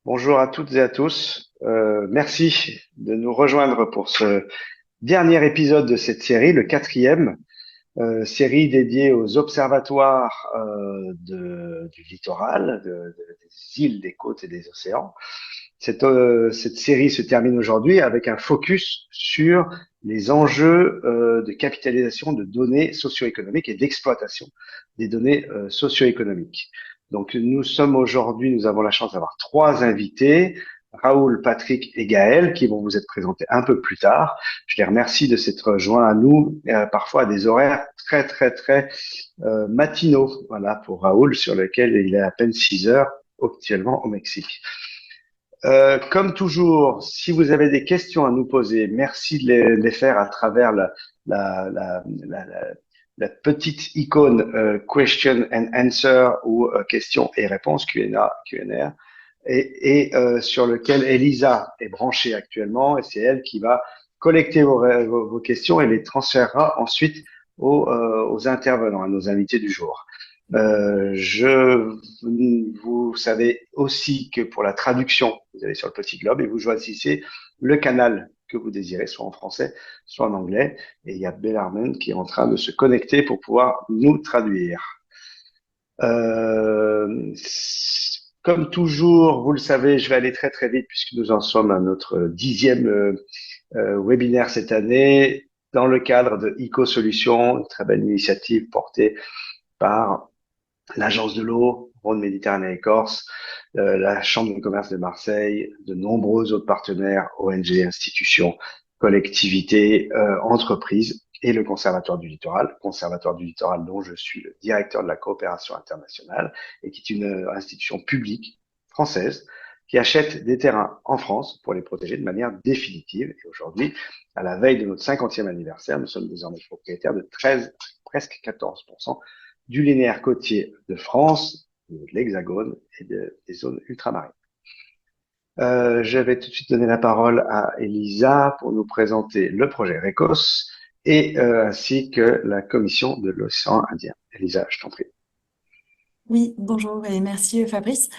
Bonjour à toutes et à tous. Merci de nous rejoindre pour ce dernier épisode de cette série, le quatrième, série dédiée aux observatoires du littoral, des îles, des côtes et des océans. Cette série se termine aujourd'hui avec un focus sur les enjeux de capitalisation de données socio-économiques et d'exploitation des données socio-économiques. Donc nous avons la chance d'avoir trois invités, Raoul, Patrick et Gaël, qui vont vous être présentés un peu plus tard. Je les remercie de s'être joints à nous, parfois à des horaires très matinaux. Voilà pour Raoul, sur lequel il est à peine 6 heures actuellement au Mexique. Comme toujours, si vous avez des questions à nous poser, merci de les faire à travers la, la, la, la- la petite icône question and answer ou questions et réponses Q&A, sur lequel Elisa est branchée actuellement et c'est elle qui va collecter vos questions et les transférera ensuite aux intervenants, à nos invités du jour. Vous savez aussi que pour la traduction, vous allez sur le petit globe et vous choisissez le canal que vous désirez, soit en français, soit en anglais. Et il y a Bellarmine qui est en train de se connecter pour pouvoir nous traduire. Euh, Comme toujours, vous le savez, je vais aller très vite puisque nous en sommes à notre dixième webinaire cette année dans le cadre de Eco-Solutions, une très belle initiative portée par l'Agence de l'eau, Rhône-Méditerranée et Corse, la Chambre de commerce de Marseille, de nombreux autres partenaires, ONG, institutions, collectivités, entreprises et le Conservatoire du littoral dont je suis le directeur de la coopération internationale et qui est une institution publique française qui achète des terrains en France pour les protéger de manière définitive. Et aujourd'hui, à la veille de notre 50e anniversaire, nous sommes désormais propriétaires de 13, presque 14% du linéaire côtier de France, de l'Hexagone et des zones ultramarines. Je vais tout de suite donner la parole à Elisa pour nous présenter le projet RECOS et ainsi que la commission de l'océan Indien. Elisa, je t'en prie. Oui, bonjour et merci Fabrice.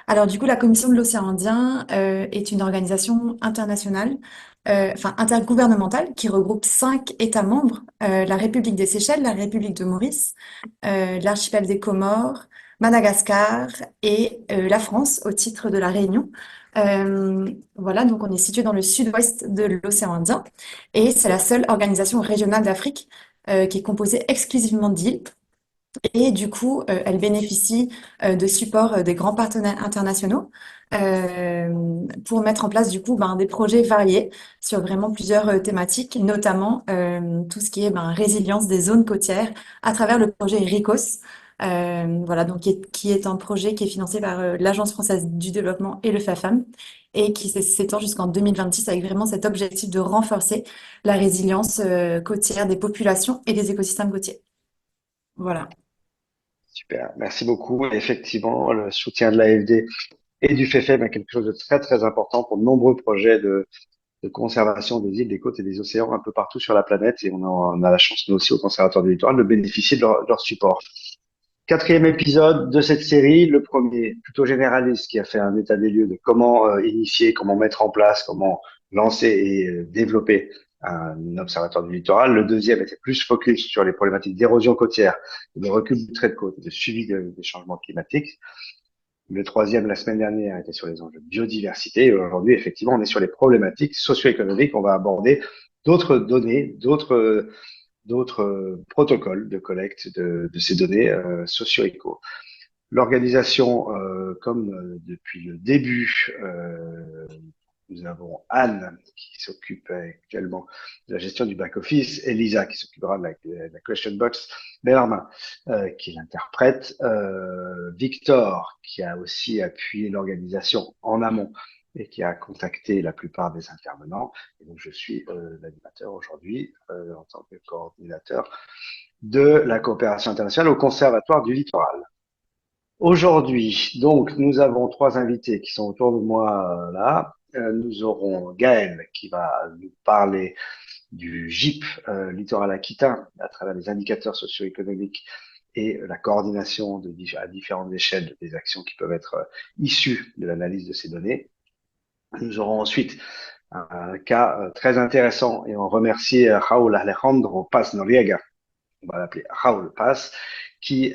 Alors du coup, la Commission de l'océan Indien est une organisation internationale, enfin intergouvernementale, qui regroupe 5 États membres, la République des Seychelles, la République de Maurice, l'archipel des Comores, Madagascar et la France au titre de la Réunion. Voilà, donc on est situé dans le sud-ouest de l'océan Indien et c'est la seule organisation régionale d'Afrique qui est composée exclusivement d'îles. Et du coup, elle bénéficie de support des grands partenaires internationaux pour mettre en place du coup des projets variés sur vraiment plusieurs thématiques, notamment tout ce qui est résilience des zones côtières à travers le projet RICOS. Voilà, donc qui est un projet qui est financé par l'Agence française du développement et le FAFAM et qui s'étend jusqu'en 2026 avec vraiment cet objectif de renforcer la résilience côtière des populations et des écosystèmes côtiers. Voilà. Super, merci beaucoup. Et effectivement, le soutien de l'AFD et du FEFEM est quelque chose de très important pour de nombreux projets de conservation des îles, des côtes et des océans un peu partout sur la planète. Et on a la chance, nous aussi, au Conservatoire du littoral, de bénéficier de leur support. Quatrième épisode de cette série, le premier plutôt généraliste qui a fait un état des lieux de comment initier, comment mettre en place, comment lancer et développer un observatoire du littoral. Le deuxième était plus focus sur les problématiques d'érosion côtière, de recul du trait de côte, de suivi des changements climatiques. Le troisième, la semaine dernière, était sur les enjeux de biodiversité. Et aujourd'hui, effectivement, on est sur les problématiques socio-économiques. On va aborder d'autres données, d'autres protocoles de collecte de ces données socio-éco. L'organisation, comme depuis le début, nous avons Anne qui s'occupe actuellement de la gestion du back-office, Elisa qui s'occupera de la question box, Bellarmin qui l'interprète, Victor qui a aussi appuyé l'organisation en amont et qui a contacté la plupart des intervenants. Et donc je suis l'animateur aujourd'hui en tant que coordinateur de la coopération internationale au Conservatoire du littoral. Aujourd'hui, donc, nous avons trois invités qui sont autour de moi là. Nous aurons Gaël qui va nous parler du GIP littoral aquitain à travers les indicateurs socio-économiques et la coordination à différentes échelles des actions qui peuvent être issues de l'analyse de ces données. Nous aurons ensuite un cas très intéressant et on remercie Raúl Alejandro Paz Noriega, on va l'appeler Raúl Paz, qui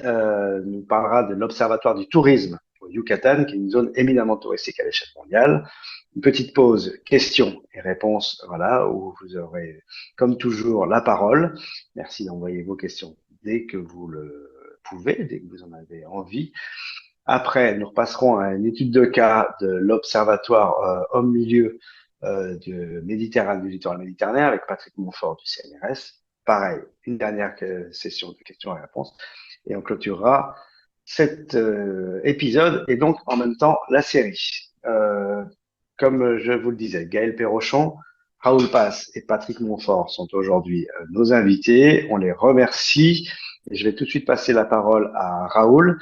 nous parlera de l'Observatoire du tourisme au Yucatan, qui est une zone éminemment touristique à l'échelle mondiale. Une petite pause, questions et réponses, voilà, où vous aurez, comme toujours, la parole. Merci d'envoyer vos questions dès que vous le pouvez, dès que vous en avez envie. Après, nous repasserons à une étude de cas de l'Observatoire Homme-Milieu du littoral méditerranéen avec Patrick Montfort du CNRS. Pareil, une dernière session de questions et réponses. Et on clôturera cet épisode et donc en même temps la série. Comme je vous le disais, Gaël Perrochon, Raoul Paz et Patrick Montfort sont aujourd'hui nos invités. On les remercie. Et je vais tout de suite passer la parole à Raoul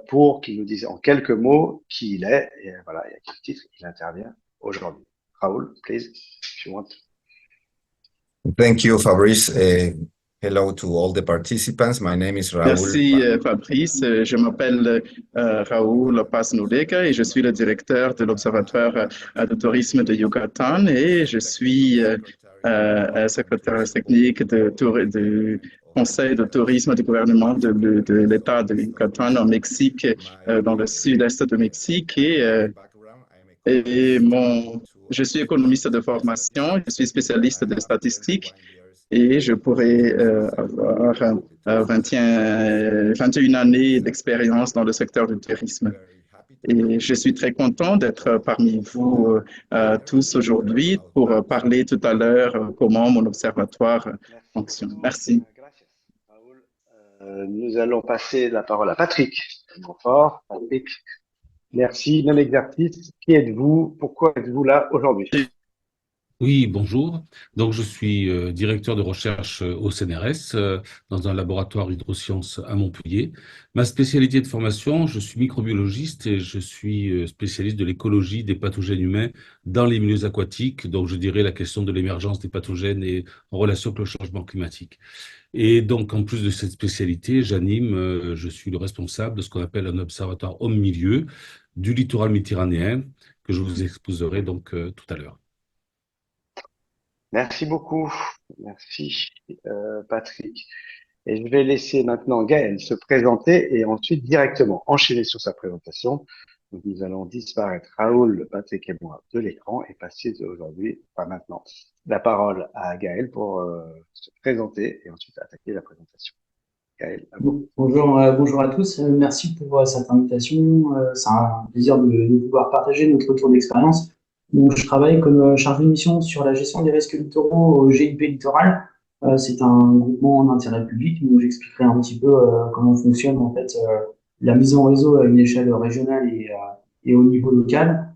pour qu'il nous dise en quelques mots qui il est et voilà, et à quel titre il intervient aujourd'hui. Raoul, please, if you want. Thank you, Fabrice. Hello to all the participants. My name is Raoul. Merci Fabrice. Je m'appelle Raoul Paz Noriega et je suis le directeur de l'Observatoire de tourisme de Yucatan et je suis secrétaire technique du Conseil de tourisme du gouvernement de l'État de Yucatan au Mexique, dans le sud-est du Mexique. Je suis économiste de formation, je suis spécialiste de statistiques et je pourrais avoir 21 années d'expérience dans le secteur du tourisme. Et je suis très content d'être parmi vous tous aujourd'hui pour parler tout à l'heure comment mon observatoire fonctionne. Merci. Nous allons passer la parole à Patrick Montfort. Patrick, merci. Même exercice. Qui êtes-vous? Pourquoi êtes-vous là aujourd'hui? Oui, bonjour. Donc, je suis directeur de recherche au CNRS dans un laboratoire hydrosciences à Montpellier. Ma spécialité de formation, je suis microbiologiste et je suis spécialiste de l'écologie des pathogènes humains dans les milieux aquatiques. Donc, je dirais la question de l'émergence des pathogènes et en relation avec le changement climatique. Et donc, en plus de cette spécialité, je suis le responsable de ce qu'on appelle un observatoire homme-milieu du littoral méditerranéen que je vous exposerai donc tout à l'heure. Merci beaucoup. Merci, Patrick. Et je vais laisser maintenant Gaël se présenter et ensuite directement enchaîner sur sa présentation. Donc, nous allons disparaître Raoul, Patrick et moi de l'écran et passer aujourd'hui, pas maintenant, la parole à Gaël pour se présenter et ensuite attaquer la présentation. Gaël, à vous. Bonjour à tous. Merci pour cette invitation. C'est un plaisir de pouvoir partager notre retour d'expérience. Donc, je travaille comme chargé de mission sur la gestion des risques littoraux au GIP Littoral. C'est un groupement d'intérêt public, donc j'expliquerai un petit peu comment fonctionne en fait la mise en réseau à une échelle régionale et au niveau local.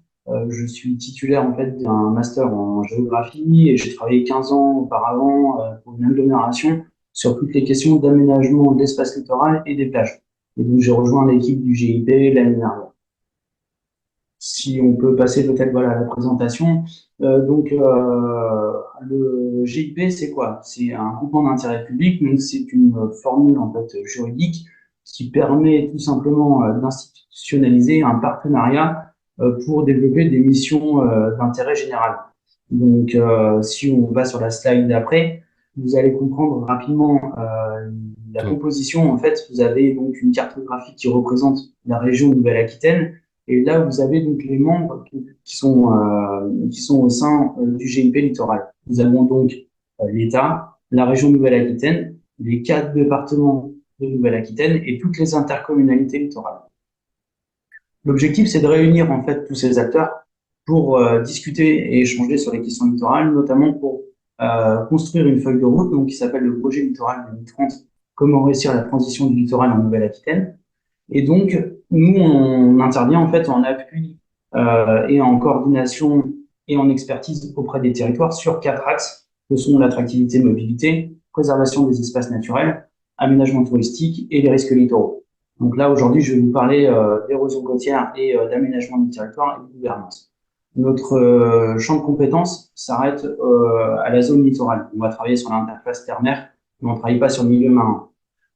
Je suis titulaire en fait d'un master en géographie et j'ai travaillé 15 ans auparavant pour une agglomération sur toutes les questions d'aménagement de l'espace littoral et des plages. Et donc j'ai rejoint l'équipe du GIP l'année dernière. Si on peut passer peut-être voilà à la présentation. Le GIP, c'est quoi? C'est un groupement d'intérêt public, donc c'est une formule en fait juridique qui permet tout simplement d'institutionnaliser un partenariat pour développer des missions d'intérêt général. Donc, si on va sur la slide d'après, vous allez comprendre rapidement la composition. En fait, vous avez donc une cartographie qui représente la région Nouvelle-Aquitaine. Et là, vous avez donc les membres qui sont au sein du GIP littoral. Nous avons donc l'État, la région Nouvelle-Aquitaine, les 4 départements de Nouvelle-Aquitaine et toutes les intercommunalités littorales. L'objectif, c'est de réunir en fait tous ces acteurs pour discuter et échanger sur les questions littorales, notamment pour construire une feuille de route donc qui s'appelle le projet littoral 2030, comment réussir la transition du littoral en Nouvelle-Aquitaine. Et donc, nous, on intervient en fait en appui et en coordination et en expertise auprès des territoires sur 4 axes que sont l'attractivité, mobilité, préservation des espaces naturels, aménagement touristique et les risques littoraux. Donc là, aujourd'hui, je vais vous parler d'érosion côtière et d'aménagement du territoire et de gouvernance. Notre champ de compétences s'arrête à la zone littorale. On va travailler sur l'interface terre-mer, mais on ne travaille pas sur le milieu marin.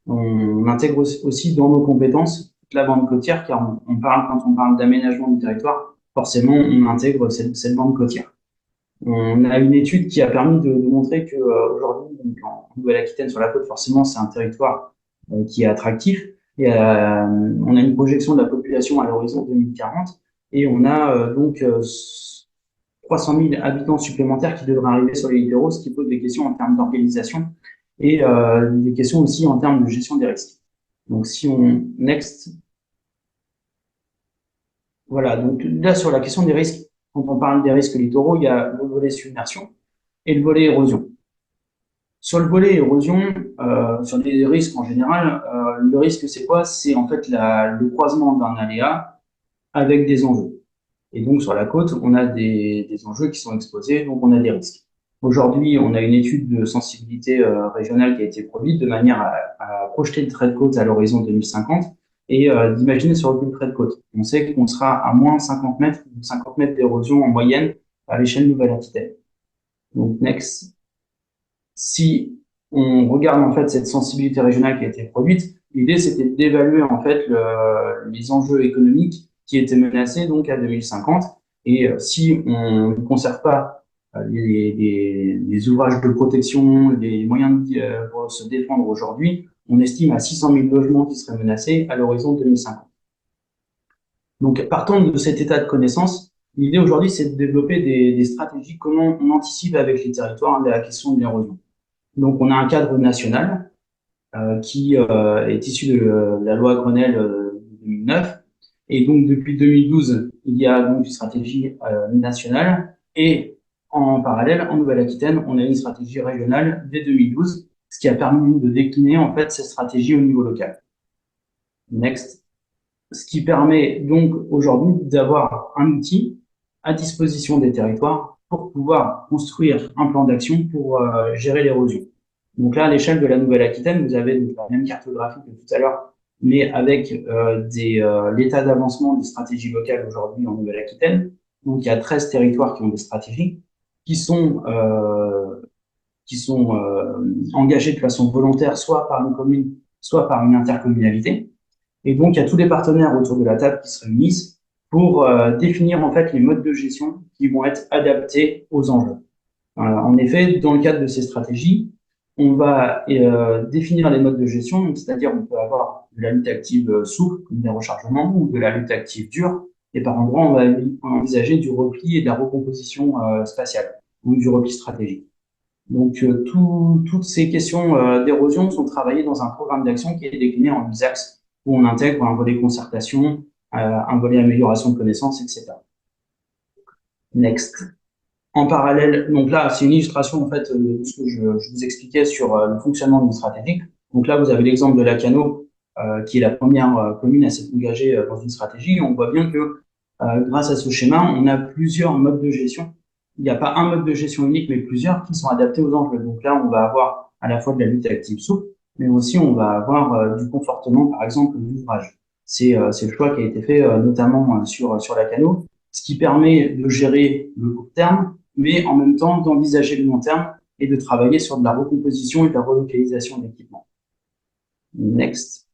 On intègre aussi dans nos compétences toute la bande côtière, car quand on parle d'aménagement du territoire, forcément, on intègre cette bande côtière. On a une étude qui a permis de montrer que aujourd'hui, en Nouvelle-Aquitaine, sur la côte, forcément, c'est un territoire qui est attractif. Et on a une projection de la population à l'horizon 2040, et on a 300 000 habitants supplémentaires qui devraient arriver sur les littoraux, ce qui pose des questions en termes d'organisation et des questions aussi en termes de gestion des risques. Donc, si on next, voilà. Donc là, sur la question des risques, quand on parle des risques littoraux, il y a le volet submersion et le volet érosion. Sur le volet érosion, sur les risques en général, le risque c'est quoi? C'est en fait le croisement d'un aléa avec des enjeux. Et donc sur la côte, on a des enjeux qui sont exposés, donc on a des risques. Aujourd'hui, on a une étude de sensibilité régionale qui a été produite de manière à projeter le trait de côte à l'horizon 2050 et d'imaginer sur le trait de côte. On sait qu'on sera à moins 50 mètres d'érosion en moyenne à l'échelle Nouvelle-Aquitaine. Donc next. Si on regarde en fait cette sensibilité régionale qui a été produite, l'idée c'était d'évaluer en fait les enjeux économiques qui étaient menacés donc à 2050. Et si on ne conserve pas les ouvrages de protection, les moyens pour se défendre aujourd'hui, on estime à 600 000 logements qui seraient menacés à l'horizon 2050. Donc, partant de cet état de connaissance, l'idée aujourd'hui, c'est de développer des stratégies, comment on anticipe avec les territoires la question de l'érosion. Donc, on a un cadre national qui est issu de la loi Grenelle 2009. Et donc, depuis 2012, il y a donc une stratégie nationale. Et en parallèle, en Nouvelle-Aquitaine, on a une stratégie régionale dès 2012, ce qui a permis de décliner en fait cette stratégie au niveau local. Next. Ce qui permet donc aujourd'hui d'avoir un outil à disposition des territoires pour pouvoir construire un plan d'action pour gérer l'érosion. Donc là, à l'échelle de la Nouvelle-Aquitaine, vous avez donc la même cartographie que tout à l'heure, mais avec l'état d'avancement des stratégies locales aujourd'hui en Nouvelle-Aquitaine. Donc il y a 13 territoires qui ont des stratégies qui sont engagées de façon volontaire, soit par une commune, soit par une intercommunalité. Et donc, il y a tous les partenaires autour de la table qui se réunissent pour définir en fait les modes de gestion qui vont être adaptés aux enjeux. En effet, dans le cadre de ces stratégies, on va définir les modes de gestion, c'est-à-dire on peut avoir de la lutte active souple, comme des rechargements, ou de la lutte active dure, et par endroits, on va envisager du repli et de la recomposition spatiale, ou du repli stratégique. Donc, toutes ces questions d'érosion sont travaillées dans un programme d'action qui est décliné en 10 axes où on intègre un volet concertation, un volet amélioration de connaissances, etc. Next. En parallèle, donc là, c'est une illustration en fait de ce que je vous expliquais sur le fonctionnement d'une stratégie. Donc là, vous avez l'exemple de Lacanau, qui est la première commune à s'être engagée dans une stratégie. On voit bien que grâce à ce schéma, on a plusieurs modes de gestion. Il n'y a pas un mode de gestion unique, mais plusieurs qui sont adaptés aux enjeux. Donc là, on va avoir à la fois de la lutte active souple, mais aussi on va avoir du confortement, par exemple, d'ouvrage. C'est le choix qui a été fait notamment sur Lacanau, ce qui permet de gérer le court terme, mais en même temps d'envisager le long terme et de travailler sur de la recomposition et de la relocalisation d'équipements. Next.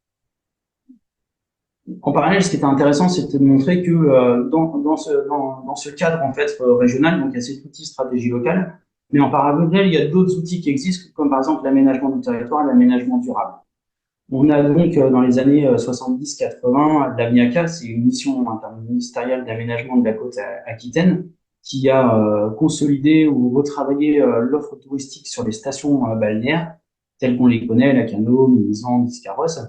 En parallèle, ce qui était intéressant, c'était de montrer que dans ce cadre en fait régional, donc il y a cet outil stratégie locale, mais en parallèle, il y a d'autres outils qui existent, comme par exemple l'aménagement du territoire et l'aménagement durable. On a donc dans les années 70-80 la MIACA, c'est une mission interministérielle d'aménagement de la côte aquitaine, qui a consolidé ou retravaillé l'offre touristique sur les stations balnéaires, telles qu'on les connaît, Lacanau, Mimizan, Biscarrosse.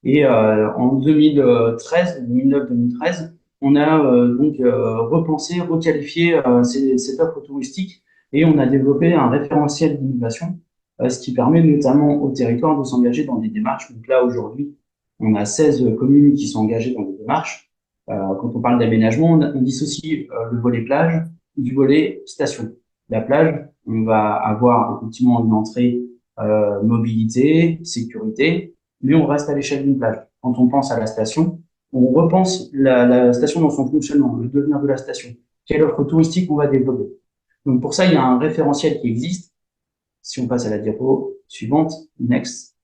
Et en 2009-2013, on a repensé, requalifié cette offre touristique et on a développé un référentiel d'innovation, ce qui permet notamment aux territoires de s'engager dans des démarches. Donc là, aujourd'hui, on a 16 communes qui sont engagées dans des démarches. Quand on parle d'aménagement, on dissocie le volet plage du volet station. La plage, on va avoir effectivement une entrée mobilité, sécurité, mais on reste à l'échelle d'une plage. Quand on pense à la station, on repense la station dans son fonctionnement, le devenir de la station. Quelle offre touristique on va développer? Donc pour ça, il y a un référentiel qui existe. Si on passe à la diapo suivante, next.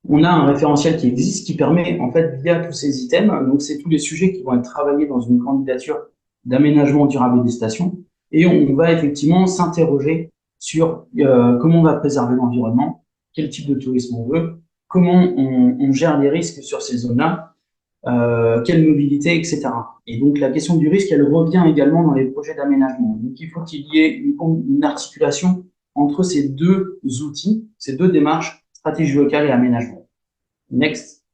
On a un référentiel qui existe qui permet, en fait, via tous ces items, donc c'est tous les sujets qui vont être travaillés dans une candidature d'aménagement durable des stations, et on va effectivement s'interroger sur comment on va préserver l'environnement, quel type de tourisme on veut, comment on gère les risques sur ces zones-là, quelle mobilité, etc. Et donc la question du risque, elle revient également dans les projets d'aménagement. Donc il faut qu'il y ait une articulation entre ces deux outils, ces deux démarches, stratégie locale et aménagement. Next.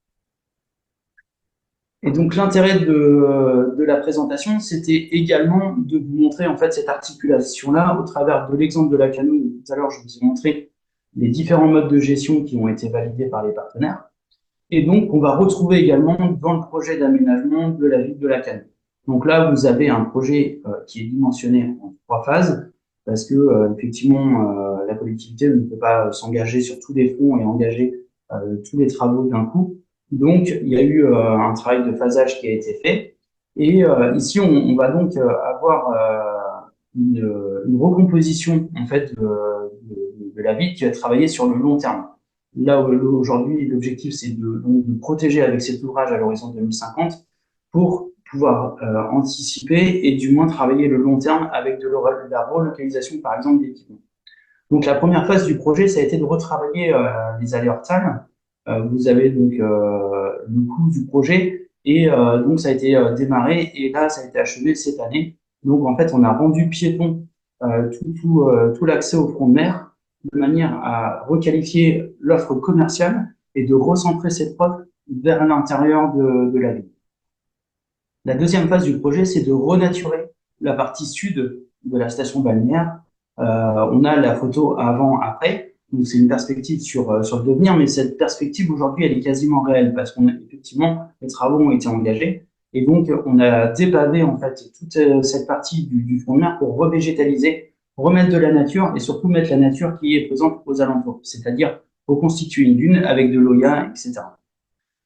Et donc l'intérêt de la présentation, c'était également de vous montrer en fait cette articulation-là au travers de l'exemple de la Lacanau. Tout à l'heure, je vous ai montré les différents modes de gestion qui ont été validés par les partenaires. Et donc, on va retrouver également dans le projet d'aménagement de la ville de Lacanau. Donc là, vous avez un projet qui est dimensionné en 3 phases, parce que effectivement, la collectivité ne peut pas s'engager sur tous les fronts et engager tous les travaux d'un coup. Donc, il y a eu un travail de phasage qui a été fait. Et ici, on va donc avoir une recomposition en fait de la ville qui va travailler sur le long terme. Là, aujourd'hui, l'objectif, c'est de protéger avec cet ouvrage à l'horizon 2050 pour pouvoir anticiper et du moins travailler le long terme avec de la relocalisation, par exemple, d'équipements. Donc, la première phase du projet, ça a été de retravailler les allées Hortal. Vous avez donc le coût du projet et donc ça a été démarré et là, ça a été achevé cette année. Donc, en fait, on a rendu piéton tout l'accès au front de mer de manière à requalifier l'offre commerciale et de recentrer cette offre vers l'intérieur de la ville. La deuxième phase du projet, c'est de renaturer la partie sud de la station balnéaire. On a la photo avant-après, donc c'est une perspective sur le devenir, mais cette perspective aujourd'hui, elle est quasiment réelle parce qu'on a effectivement les travaux ont été engagés et donc on a dépavé en fait toute cette partie du front de mer pour revégétaliser, remettre de la nature et surtout mettre la nature qui est présente aux alentours, c'est-à-dire reconstituer une dune avec de l'Oya, etc.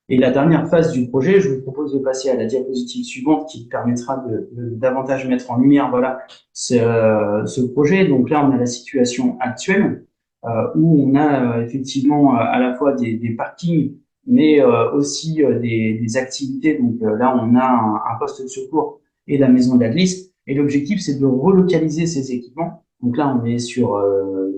Et la dernière phase du projet, je vous propose de passer à la diapositive suivante qui permettra de davantage mettre en lumière voilà, ce projet. Donc là, on a la situation actuelle où on a effectivement à la fois des parkings, mais aussi des activités. Donc là, on a un poste de secours et la maison de la glisse. Et l'objectif, c'est de relocaliser ces équipements. Donc là, on est sur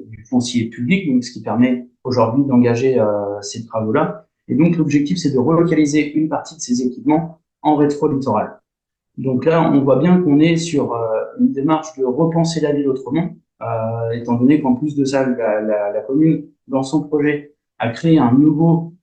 du foncier public, donc ce qui permet aujourd'hui d'engager ces travaux-là. Et donc, l'objectif, c'est de relocaliser une partie de ces équipements en rétro-littoral. Donc là, on voit bien qu'on est sur une démarche de repenser la ville autrement, étant donné qu'en plus de ça, la commune, dans son projet, a créé un nouveau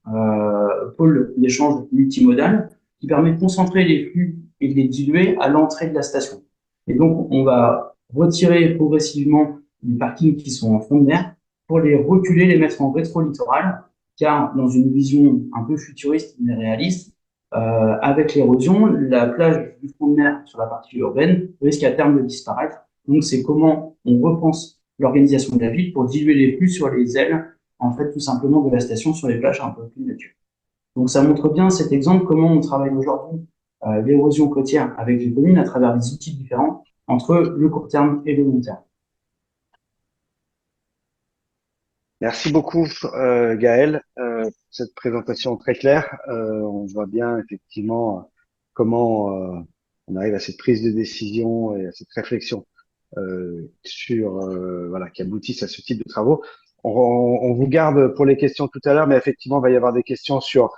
pôle d'échange multimodal qui permet de concentrer les flux et de les diluer à l'entrée de la station. Et donc, on va retirer progressivement les parkings qui sont en front de mer pour les reculer, les mettre en rétro-littoral, car dans une vision un peu futuriste mais réaliste, avec l'érosion, la plage du front de mer sur la partie urbaine risque à terme de disparaître. Donc, c'est comment on repense l'organisation de la ville pour diluer les flux sur les ailes, en fait, tout simplement de la station sur les plages un peu plus nature. Donc, ça montre bien cet exemple, comment on travaille aujourd'hui l'érosion côtière avec les communes à travers des outils différents entre le court terme et le long terme. Merci beaucoup, Gaël, pour cette présentation très claire. On voit bien effectivement comment on arrive à cette prise de décision et à cette réflexion sur voilà qui aboutissent à ce type de travaux. On vous garde pour les questions tout à l'heure, mais effectivement, il va y avoir des questions sur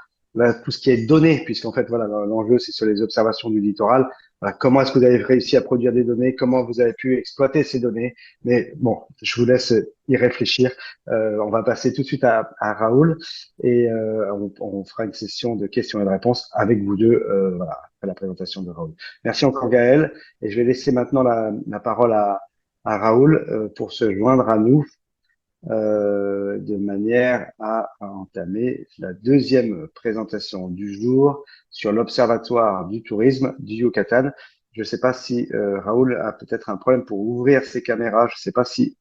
tout ce qui est données, puisqu'en fait, voilà, l'enjeu, c'est sur les observations du littoral. Voilà, comment est-ce que vous avez réussi à produire des données? Comment vous avez pu exploiter ces données? Mais bon, je vous laisse y réfléchir. On va passer tout de suite à Raoul et on fera une session de questions et de réponses avec vous deux voilà, après la présentation de Raoul. Merci encore Gaël et je vais laisser maintenant la parole à Raoul pour se joindre à nous de manière à entamer la deuxième présentation du jour sur l'Observatoire du tourisme du Yucatan. Je ne sais pas si Raoul a peut-être un problème pour ouvrir ses caméras. Je ne sais pas si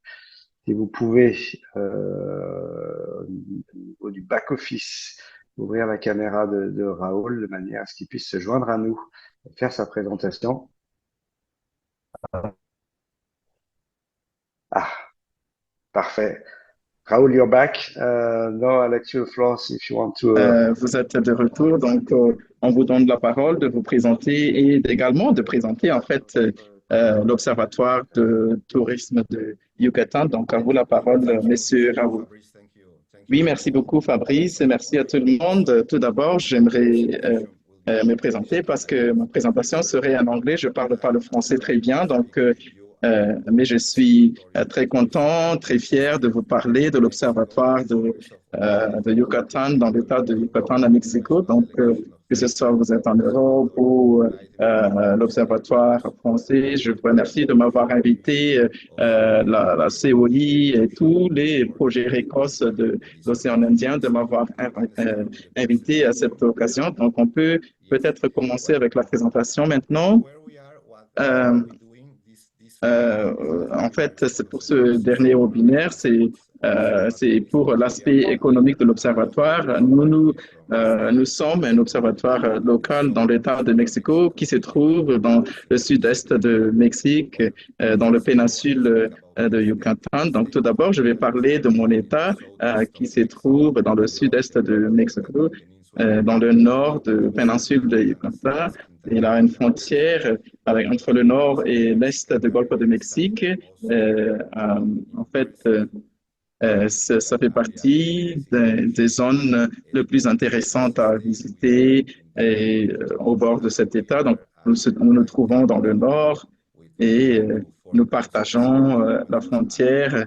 vous pouvez, au niveau du back-office, ouvrir la caméra de Raoul de manière à ce qu'il puisse se joindre à nous et faire sa présentation. Ah, parfait. Raoul, you're back. No, I'll let you the floor if you want to. Vous êtes de retour, donc on vous donne la parole de vous présenter et également de présenter en fait l'Observatoire de tourisme de Yucatan. Donc à vous la parole, Monsieur Raoul. Oui, merci beaucoup Fabrice et merci à tout le monde. Tout d'abord, j'aimerais me présenter parce que ma présentation serait en anglais. Je ne parle pas le français très bien, donc mais je suis très content, très fier de vous parler de l'Observatoire de Yucatan dans l'État de Yucatan à Mexico. Donc, que ce soit vous êtes en Europe ou l'Observatoire français, je vous remercie de m'avoir invité, la COI et tous les projets RECOS de l'océan Indien, de m'avoir invité à cette occasion. Donc, on peut peut-être commencer avec la présentation maintenant. En fait, c'est pour ce dernier webinaire, c'est pour l'aspect économique de l'observatoire. Nous sommes un observatoire local dans l'État de Mexico qui se trouve dans le sud-est de Mexique, dans le péninsule de Yucatan. Donc, tout d'abord, je vais parler de mon État qui se trouve dans le sud-est de Mexico, dans le nord de la péninsule de Yucatan. Il a une frontière entre le nord et l'est du Golfe de Mexique. En fait, ça fait partie des zones les plus intéressantes à visiter au bord de cet État. Donc, nous nous trouvons dans le nord et nous partageons la frontière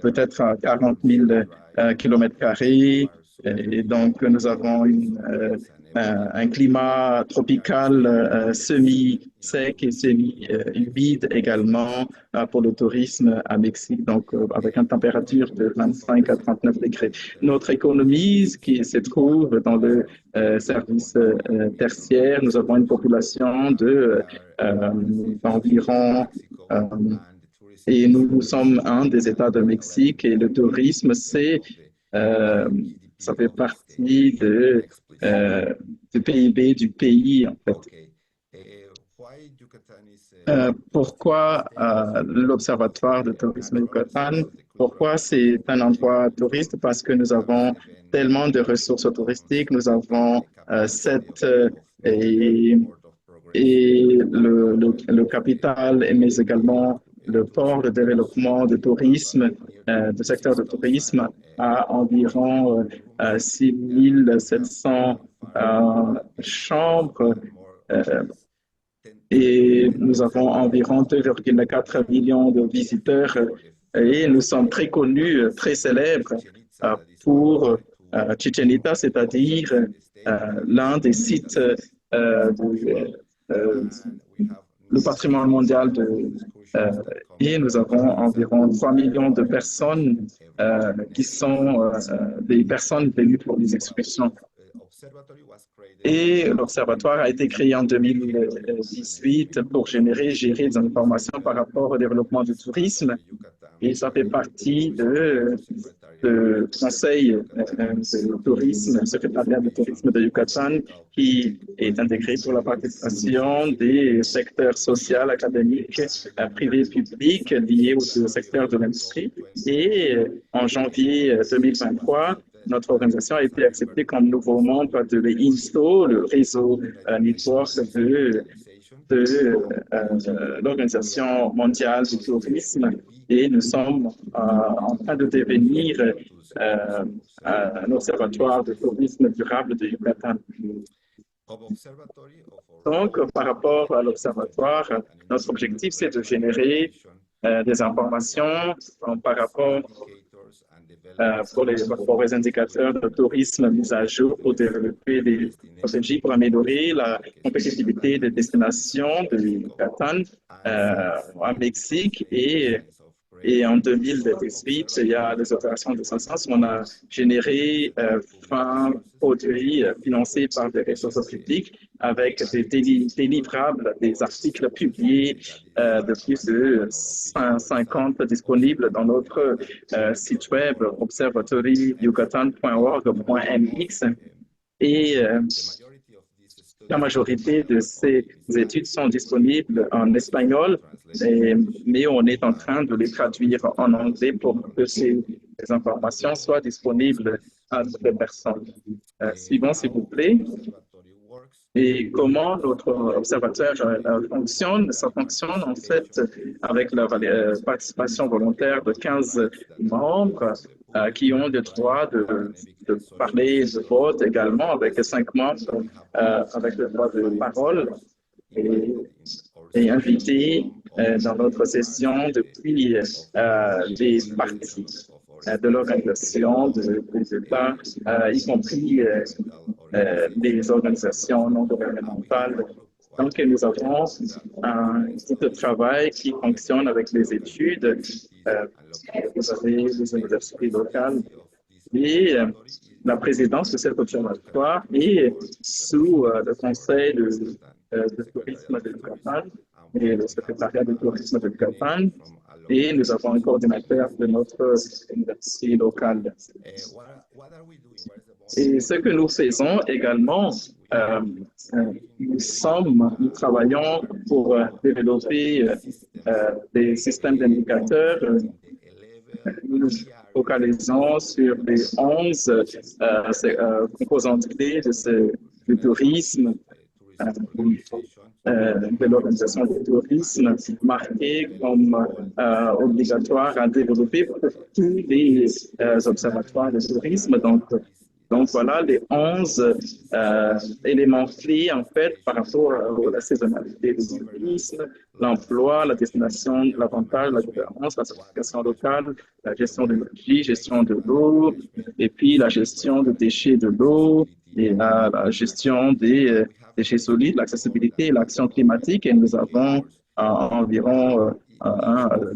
peut-être à 40 000 kilomètres carrés. Et donc, nous avons un climat tropical semi-sec et semi-humide également pour le tourisme à Mexique, donc avec une température de 25 à 39 degrés. Notre économie qui se trouve dans le service tertiaire, nous avons une population d'environ et nous sommes un des États de Mexique et le tourisme, ça fait partie du PIB du pays, en fait. Pourquoi l'Observatoire de tourisme Yucatan? Pourquoi c'est un endroit touriste? Parce que nous avons tellement de ressources touristiques, nous avons le capital, mais également le port de développement de tourisme, du secteur de tourisme, à environ 6 700 chambres et nous avons environ 2,4 millions de visiteurs et nous sommes très connus, très célèbres pour Chichen Itza, c'est-à-dire l'un des sites le patrimoine mondial et nous avons environ 3 millions de personnes qui sont des personnes venues pour des excursions. Et l'Observatoire a été créé en 2018 pour gérer des informations par rapport au développement du tourisme. Et ça fait partie du Conseil de tourisme, secrétariat de tourisme de Yucatan, qui est intégré pour la participation des secteurs social, académique, privé, public liés au secteur de l'industrie. Et en janvier 2023, notre organisation a été acceptée comme nouveau membre de l'INSTO, le réseau network de l'Organisation mondiale du tourisme. Et nous sommes en train de devenir un observatoire de tourisme durable de Yucatan. Donc, par rapport à l'observatoire, notre objectif, c'est de générer des informations par rapport pour les indicateurs de tourisme mis à jour pour développer des stratégies pour améliorer la compétitivité des destinations de Yucatan à Mexique et en 2018, il y a des opérations de ce sens. On a généré 20 produits financés par des ressources publiques avec des délivrables, des articles publiés de plus de 50 disponibles dans notre site web observatoryucatan.org.mx. Et la majorité de ces études sont disponibles en espagnol, mais on est en train de les traduire en anglais pour que ces informations soient disponibles à toutes les personnes. Suivant, s'il vous plaît. Et comment notre observatoire fonctionne? Ça fonctionne en fait avec la participation volontaire de 15 membres qui ont le droit de parler, de vote également, avec 5 membres avec le droit de parole et invités dans notre session depuis les parties de l'organisation des États, y compris des organisations non gouvernementales. Donc, nous avons un type de travail qui fonctionne avec les études. Vous avez les universités locales et la présidence de cet observatoire est sous le conseil de tourisme de Yucatan et le secrétariat de tourisme de Yucatan. Et nous avons un coordinateur de notre université locale. Et ce que nous faisons également, nous travaillons pour développer des systèmes d'indicateurs. Nous nous focalisons sur les 11 composantes clés du tourisme, de l'organisation du tourisme, marqué comme obligatoire à développer pour tous les observatoires de tourisme. Donc voilà les 11 éléments clés en fait par rapport à la saisonnalité du tourisme, l'emploi, la destination, l'avantage, la gouvernance, la certification locale, la gestion de l'énergie, gestion de l'eau, et puis la gestion des déchets de l'eau et la gestion des déchets solides, l'accessibilité et l'action climatique. Et nous avons environ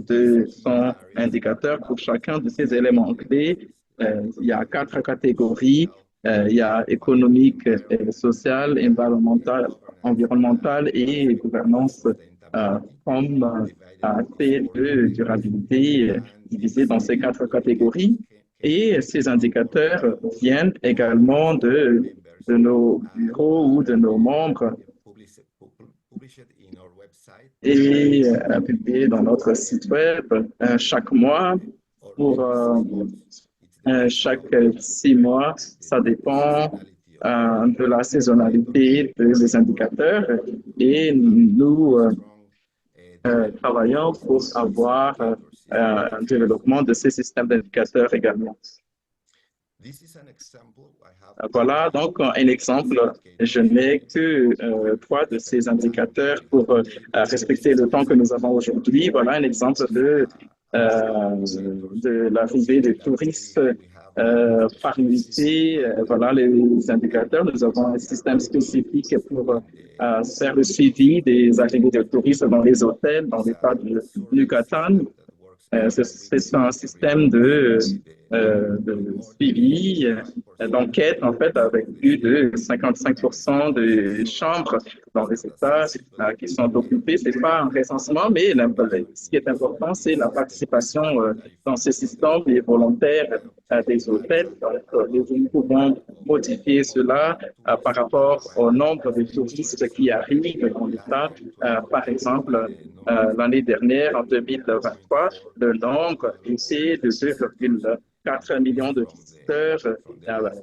200 indicateurs pour chacun de ces éléments clés. Il y a 4 catégories. Il y a économique, sociale, environnementale et gouvernance comme aspect de durabilité divisé dans ces 4 catégories. Et ces indicateurs viennent également de nos bureaux ou de nos membres et publiés dans notre site web chaque mois pour chaque 6 mois. Ça dépend de la saisonnalité des indicateurs et nous travaillons pour avoir un développement de ces systèmes d'indicateurs également. Voilà donc un exemple. Je n'ai que 3 de ces indicateurs pour respecter le temps que nous avons aujourd'hui. Voilà un exemple de l'arrivée des touristes par unité. Voilà les indicateurs. Nous avons un système spécifique pour faire le suivi des arrivées de touristes dans les hôtels, dans l'État de Yucatan. C'est un système de suivi, d'enquête, en fait, avec plus de 55% des chambres dans les États qui sont occupées. Ce n'est pas un recensement, mais ce qui est important, c'est la participation dans ce système des volontaires des hôtels. Donc, nous pouvons modifier cela par rapport au nombre de touristes qui arrivent dans l'État. Par exemple, l'année dernière, en 2023, le nombre était de 2,4 millions de visiteurs.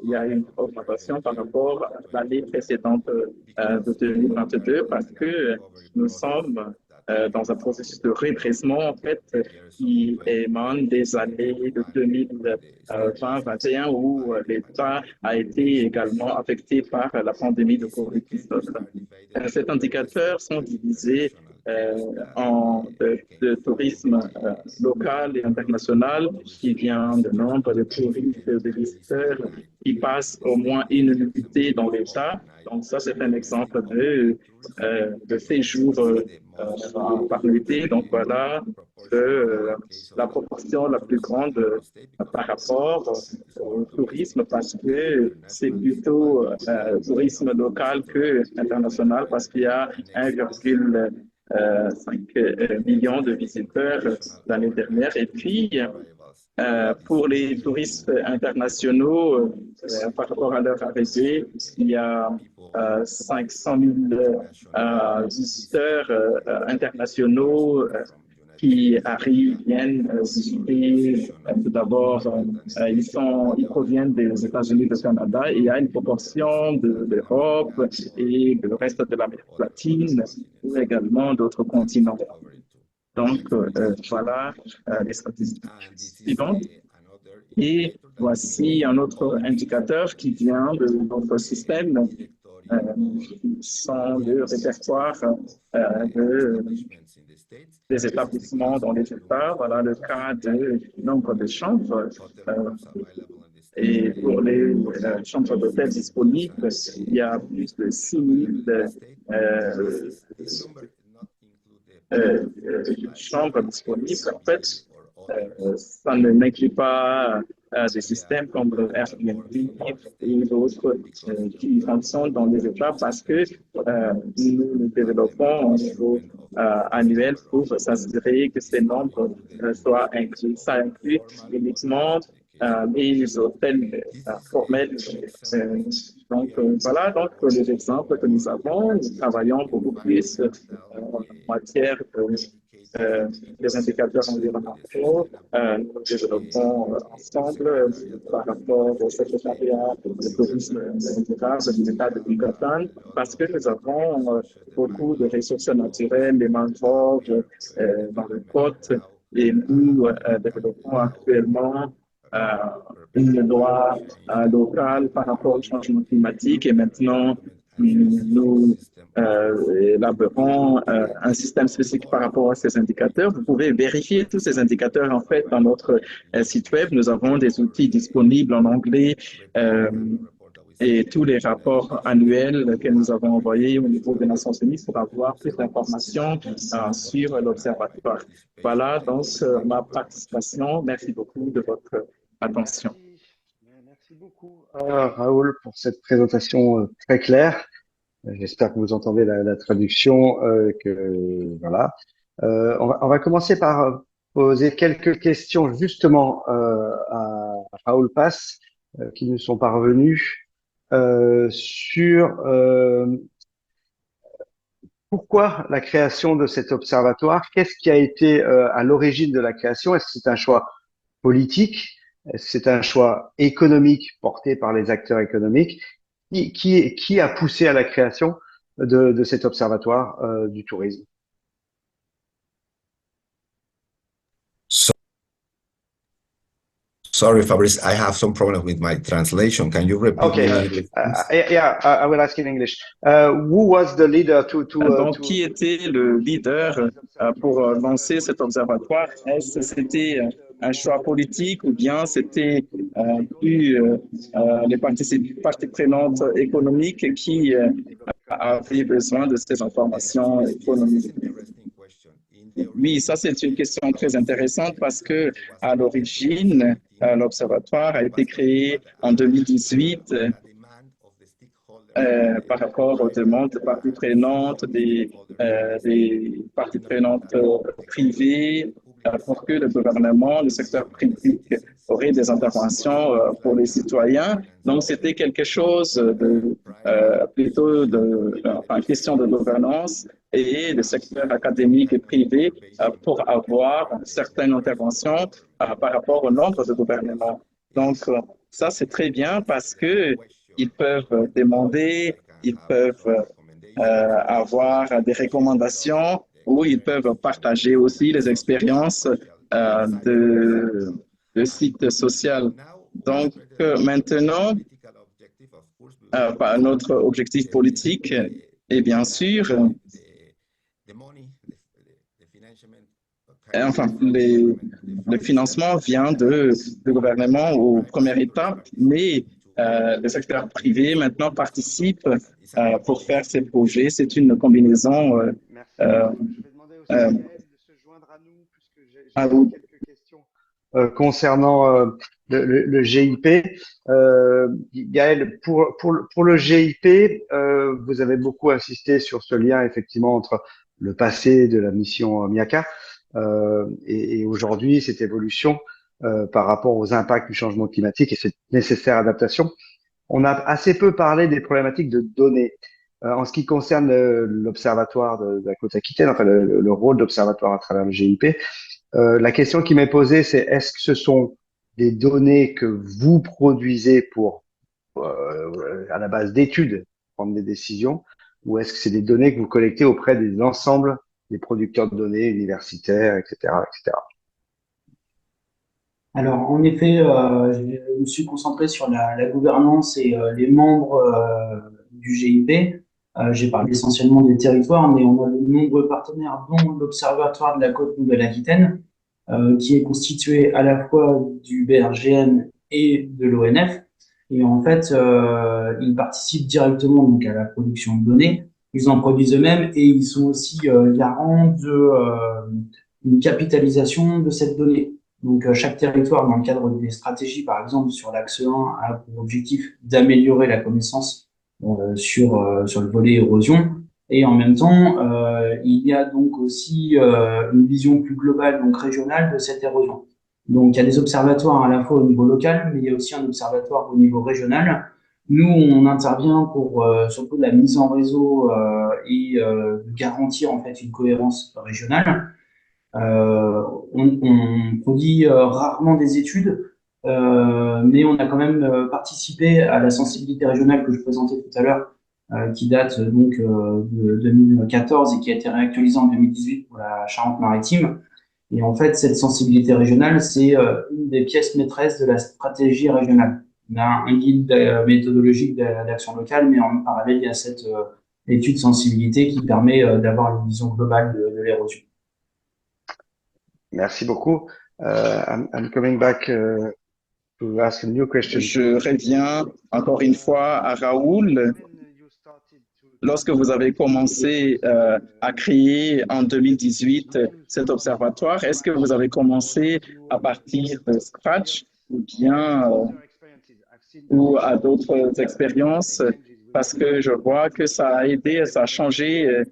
Il y a une augmentation par rapport à l'année précédente de 2022 parce que nous sommes dans un processus de redressement en fait qui émane des années de 2020-2021 où l'État a été également affecté par la pandémie de COVID-19. Ces indicateurs sont divisés de tourisme local et international qui vient de nombre de touristes et de visiteurs qui passent au moins une nuitée dans l'État. Donc ça, c'est un exemple de séjour par nuitée. Donc voilà la proportion la plus grande par rapport au tourisme parce que c'est plutôt tourisme local que international parce qu'il y a 1,5 million de visiteurs l'année dernière. Et puis, pour les touristes internationaux, par rapport à leur arrivée, il y a 500 000 visiteurs internationaux qui arrivent, viennent visiter. Tout d'abord, ils proviennent des États-Unis, du Canada, et il y a une proportion de l'Europe et du reste de l'Amérique latine, ou également d'autres continents. Donc, voilà les statistiques suivantes. Et voici un autre indicateur qui vient de notre système, sont le répertoire des établissements dans les États. Voilà le cas du nombre de chambres. Et pour les chambres d'hôtel disponibles, il y a plus de 6 000 chambres disponibles. En fait, ça ne n'inclut pas des systèmes comme le Airbnb et d'autres qui fonctionnent dans les États parce que nous développons au niveau annuel pour s'assurer que ces nombres soient inclus. Ça inclut uniquement les hôtels formels. Donc, voilà donc les exemples que nous avons. Nous travaillons beaucoup plus en matière des indicateurs environnementaux. Nous développons ensemble par rapport au secrétariat de tourisme durable de l'État de Yucatan parce que nous avons beaucoup de ressources naturelles, les mangroves dans les côtes et nous développons actuellement une loi locale par rapport au changement climatique et maintenant nous élaborons un système spécifique par rapport à ces indicateurs. Vous pouvez vérifier tous ces indicateurs en fait dans notre site web. Nous avons des outils disponibles en anglais et tous les rapports annuels que nous avons envoyés au niveau des Nations Unies pour avoir plus d'informations sur l'Observatoire. Voilà donc ma participation. Merci beaucoup de votre attention. Merci beaucoup, Raoul, pour cette présentation très claire. J'espère que vous entendez la traduction. Voilà. On va commencer par poser quelques questions justement à Raoul Paz qui nous sont parvenues sur pourquoi la création de cet observatoire. Qu'est-ce qui a été à l'origine de la création? Est-ce que c'est un choix politique? Est-ce que c'est un choix économique porté par les acteurs économiques? Qui a poussé à la création de cet observatoire du tourisme? Sorry, Fabrice, I have some problem with my translation. Can you repeat Okay. in English, please? Yeah, I will ask in English. Who was the leader Donc, qui était le leader pour lancer cet observatoire? Est-ce que c'était un choix politique ou bien c'était les parties prenantes économiques qui avaient besoin de ces informations économiques? Oui, ça c'est une question très intéressante parce que à l'origine, l'observatoire a été créé en 2018 par rapport aux demandes des parties prenantes, des parties prenantes privées, pour que le gouvernement, le secteur public aurait des interventions pour les citoyens. Donc, c'était quelque chose de plutôt enfin, question de gouvernance et le secteur académique et privé pour avoir certaines interventions par rapport au nombre de gouvernements. Donc, ça, c'est très bien parce que ils peuvent demander, ils peuvent avoir des recommandations ou ils peuvent partager aussi les expériences de sites sociaux. Donc, maintenant, notre objectif politique est bien sûr, enfin, le financement vient du gouvernement aux premières étapes, mais le secteur privé maintenant participe pour faire ces projets. C'est une combinaison. Merci. Je vais demander aussi à Gaël de se joindre à nous puisque j'ai quelques questions concernant le GIP. Gaël, pour le GIP, vous avez beaucoup insisté sur ce lien effectivement entre le passé de la mission MIACA et aujourd'hui cette évolution par rapport aux impacts du changement climatique et cette nécessaire adaptation. On a assez peu parlé des problématiques de données. En ce qui concerne l'Observatoire de la Côte-Aquitaine, enfin le rôle d'Observatoire à travers le GIP, la question qui m'est posée, c'est est-ce que ce sont des données que vous produisez pour, à la base d'études, prendre des décisions, ou est-ce que c'est des données que vous collectez auprès des ensembles des producteurs de données universitaires, etc., etc. Alors, en effet, je me suis concentré sur la gouvernance et les membres du GIP. J'ai parlé essentiellement des territoires, mais on a de nombreux partenaires, dont l'Observatoire de la Côte Nouvelle-Aquitaine, qui est constitué à la fois du BRGN et de l'ONF. Et en fait, ils participent directement donc à la production de données. Ils en produisent eux-mêmes et ils sont aussi garants de une capitalisation de cette donnée. Donc, chaque territoire, dans le cadre des stratégies, par exemple, sur l'axe 1, a pour objectif d'améliorer la connaissance sur le volet érosion. Et en même temps, il y a donc aussi une vision plus globale, donc régionale, de cette érosion. Donc, il y a des observatoires à la fois au niveau local, mais il y a aussi un observatoire au niveau régional. Nous, on intervient pour surtout la mise en réseau et de garantir en fait une cohérence régionale. On produit rarement des études, mais on a quand même participé à la sensibilité régionale que je présentais tout à l'heure, qui date donc de 2014 et qui a été réactualisée en 2018 pour la Charente-Maritime. Et en fait, cette sensibilité régionale, c'est une des pièces maîtresses de la stratégie régionale. On a un guide méthodologique d'action locale, mais en parallèle, il y a cette étude sensibilité qui permet d'avoir une vision globale de l'érosion. Merci beaucoup. I'm coming back to ask a new question. Je reviens encore une fois à Raoul. Lorsque vous avez commencé à créer en 2018 cet observatoire, est-ce que vous avez commencé à partir de scratch ou bien ou à d'autres expériences? Parce que je vois que ça a aidé, ça a changé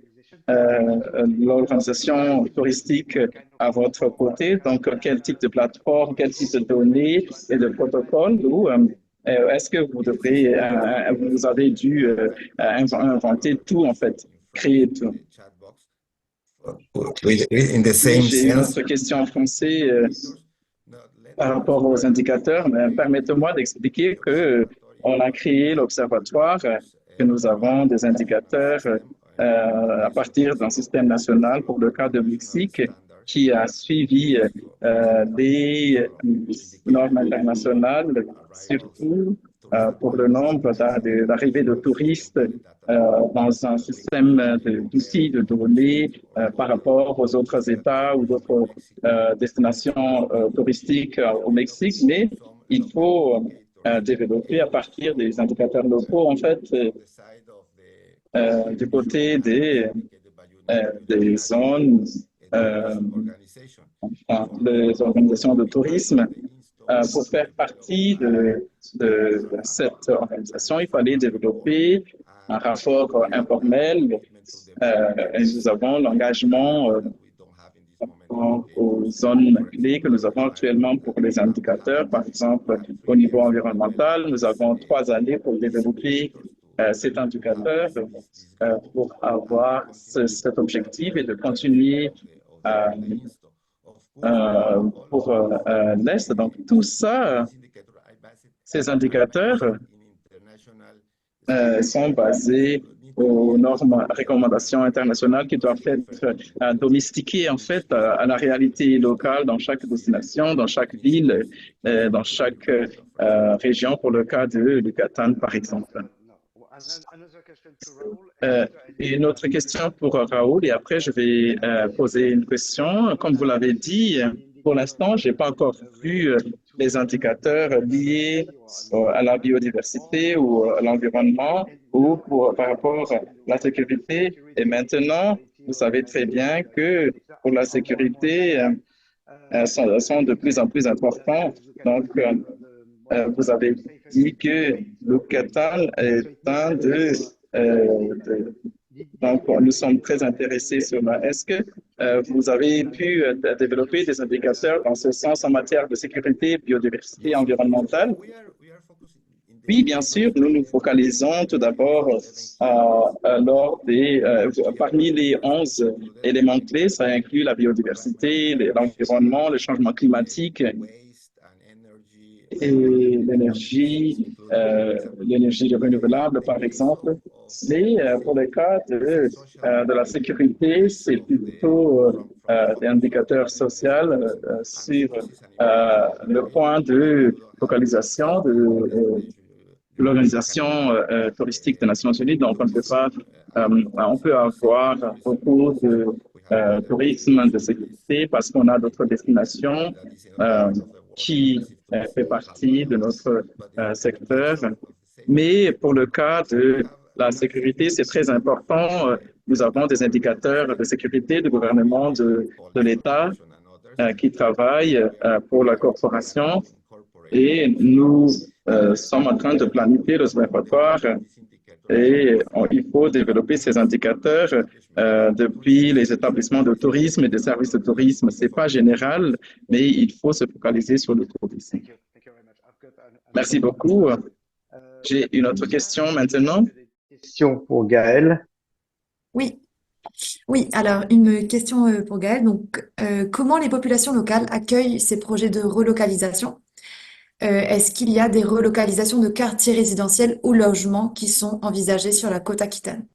l'organisation touristique à votre côté. Donc, quel type de plateforme, quel type de données et de protocoles ou est-ce que vous avez dû inventer tout en fait, créer tout? In the same J'ai une sense, autre question en français par rapport aux indicateurs, mais permettez-moi d'expliquer que on a créé l'observatoire, que nous avons des indicateurs à partir d'un système national pour le cas de Mexique qui a suivi des normes internationales, surtout pour le nombre d'arrivées de touristes dans un système d'outils de données par rapport aux autres États ou d'autres destinations touristiques au Mexique, mais il faut développer à partir des indicateurs locaux, en fait, du côté des zones, des organisations de tourisme. Pour faire partie de cette organisation, il fallait développer un rapport informel et nous avons l'engagement aux zones clés que nous avons actuellement pour les indicateurs. Par exemple, au niveau environnemental, nous avons 3 années pour développer cet indicateur pour avoir cet objectif et de continuer pour l'Est. Donc, tout ça, ces indicateurs sont basés aux normes, recommandations internationales qui doivent être domestiquées en fait à la réalité locale dans chaque destination, dans chaque ville, dans chaque région pour le cas de Yucatan par exemple. Et une autre question pour Raoul et après je vais poser une question. Comme vous l'avez dit, pour l'instant, je n'ai pas encore vu les indicateurs liés à la biodiversité ou à l'environnement ou par rapport à la sécurité. Et maintenant, vous savez très bien que pour la sécurité, sont de plus en plus importants. Donc, vous avez dit que le Yucatan est un donc, nous sommes très intéressés sur ça. Est-ce que vous avez pu développer des indicateurs dans ce sens en matière de sécurité, biodiversité environnementale? Oui, bien sûr, nous nous focalisons tout d'abord parmi les 11 éléments clés, ça inclut la biodiversité, l'environnement, le changement climatique et l'énergie renouvelable, par exemple. Mais pour le cas de la sécurité, c'est plutôt des indicateurs sociaux sur le point de focalisation de l'Organisation touristique des Nations Unies. Donc, on peut avoir beaucoup de tourisme de sécurité parce qu'on a d'autres destinations qui fait partie de notre secteur. Mais pour le cas de la sécurité, c'est très important. Nous avons des indicateurs de sécurité du gouvernement de l'État qui travaillent pour la corporation et nous sommes en train de planifier l'observatoire et il faut développer ces indicateurs depuis les établissements de tourisme et des services de tourisme. Ce n'est pas général, mais il faut se focaliser sur le tourisme. Merci beaucoup. J'ai une autre question maintenant. Question pour Gaël. Oui. Oui, alors une question pour Gaël. Donc, comment les populations locales accueillent ces projets de relocalisation? Est-ce qu'il y a des relocalisations de quartiers résidentiels ou logements qui sont envisagés sur la côte aquitaine?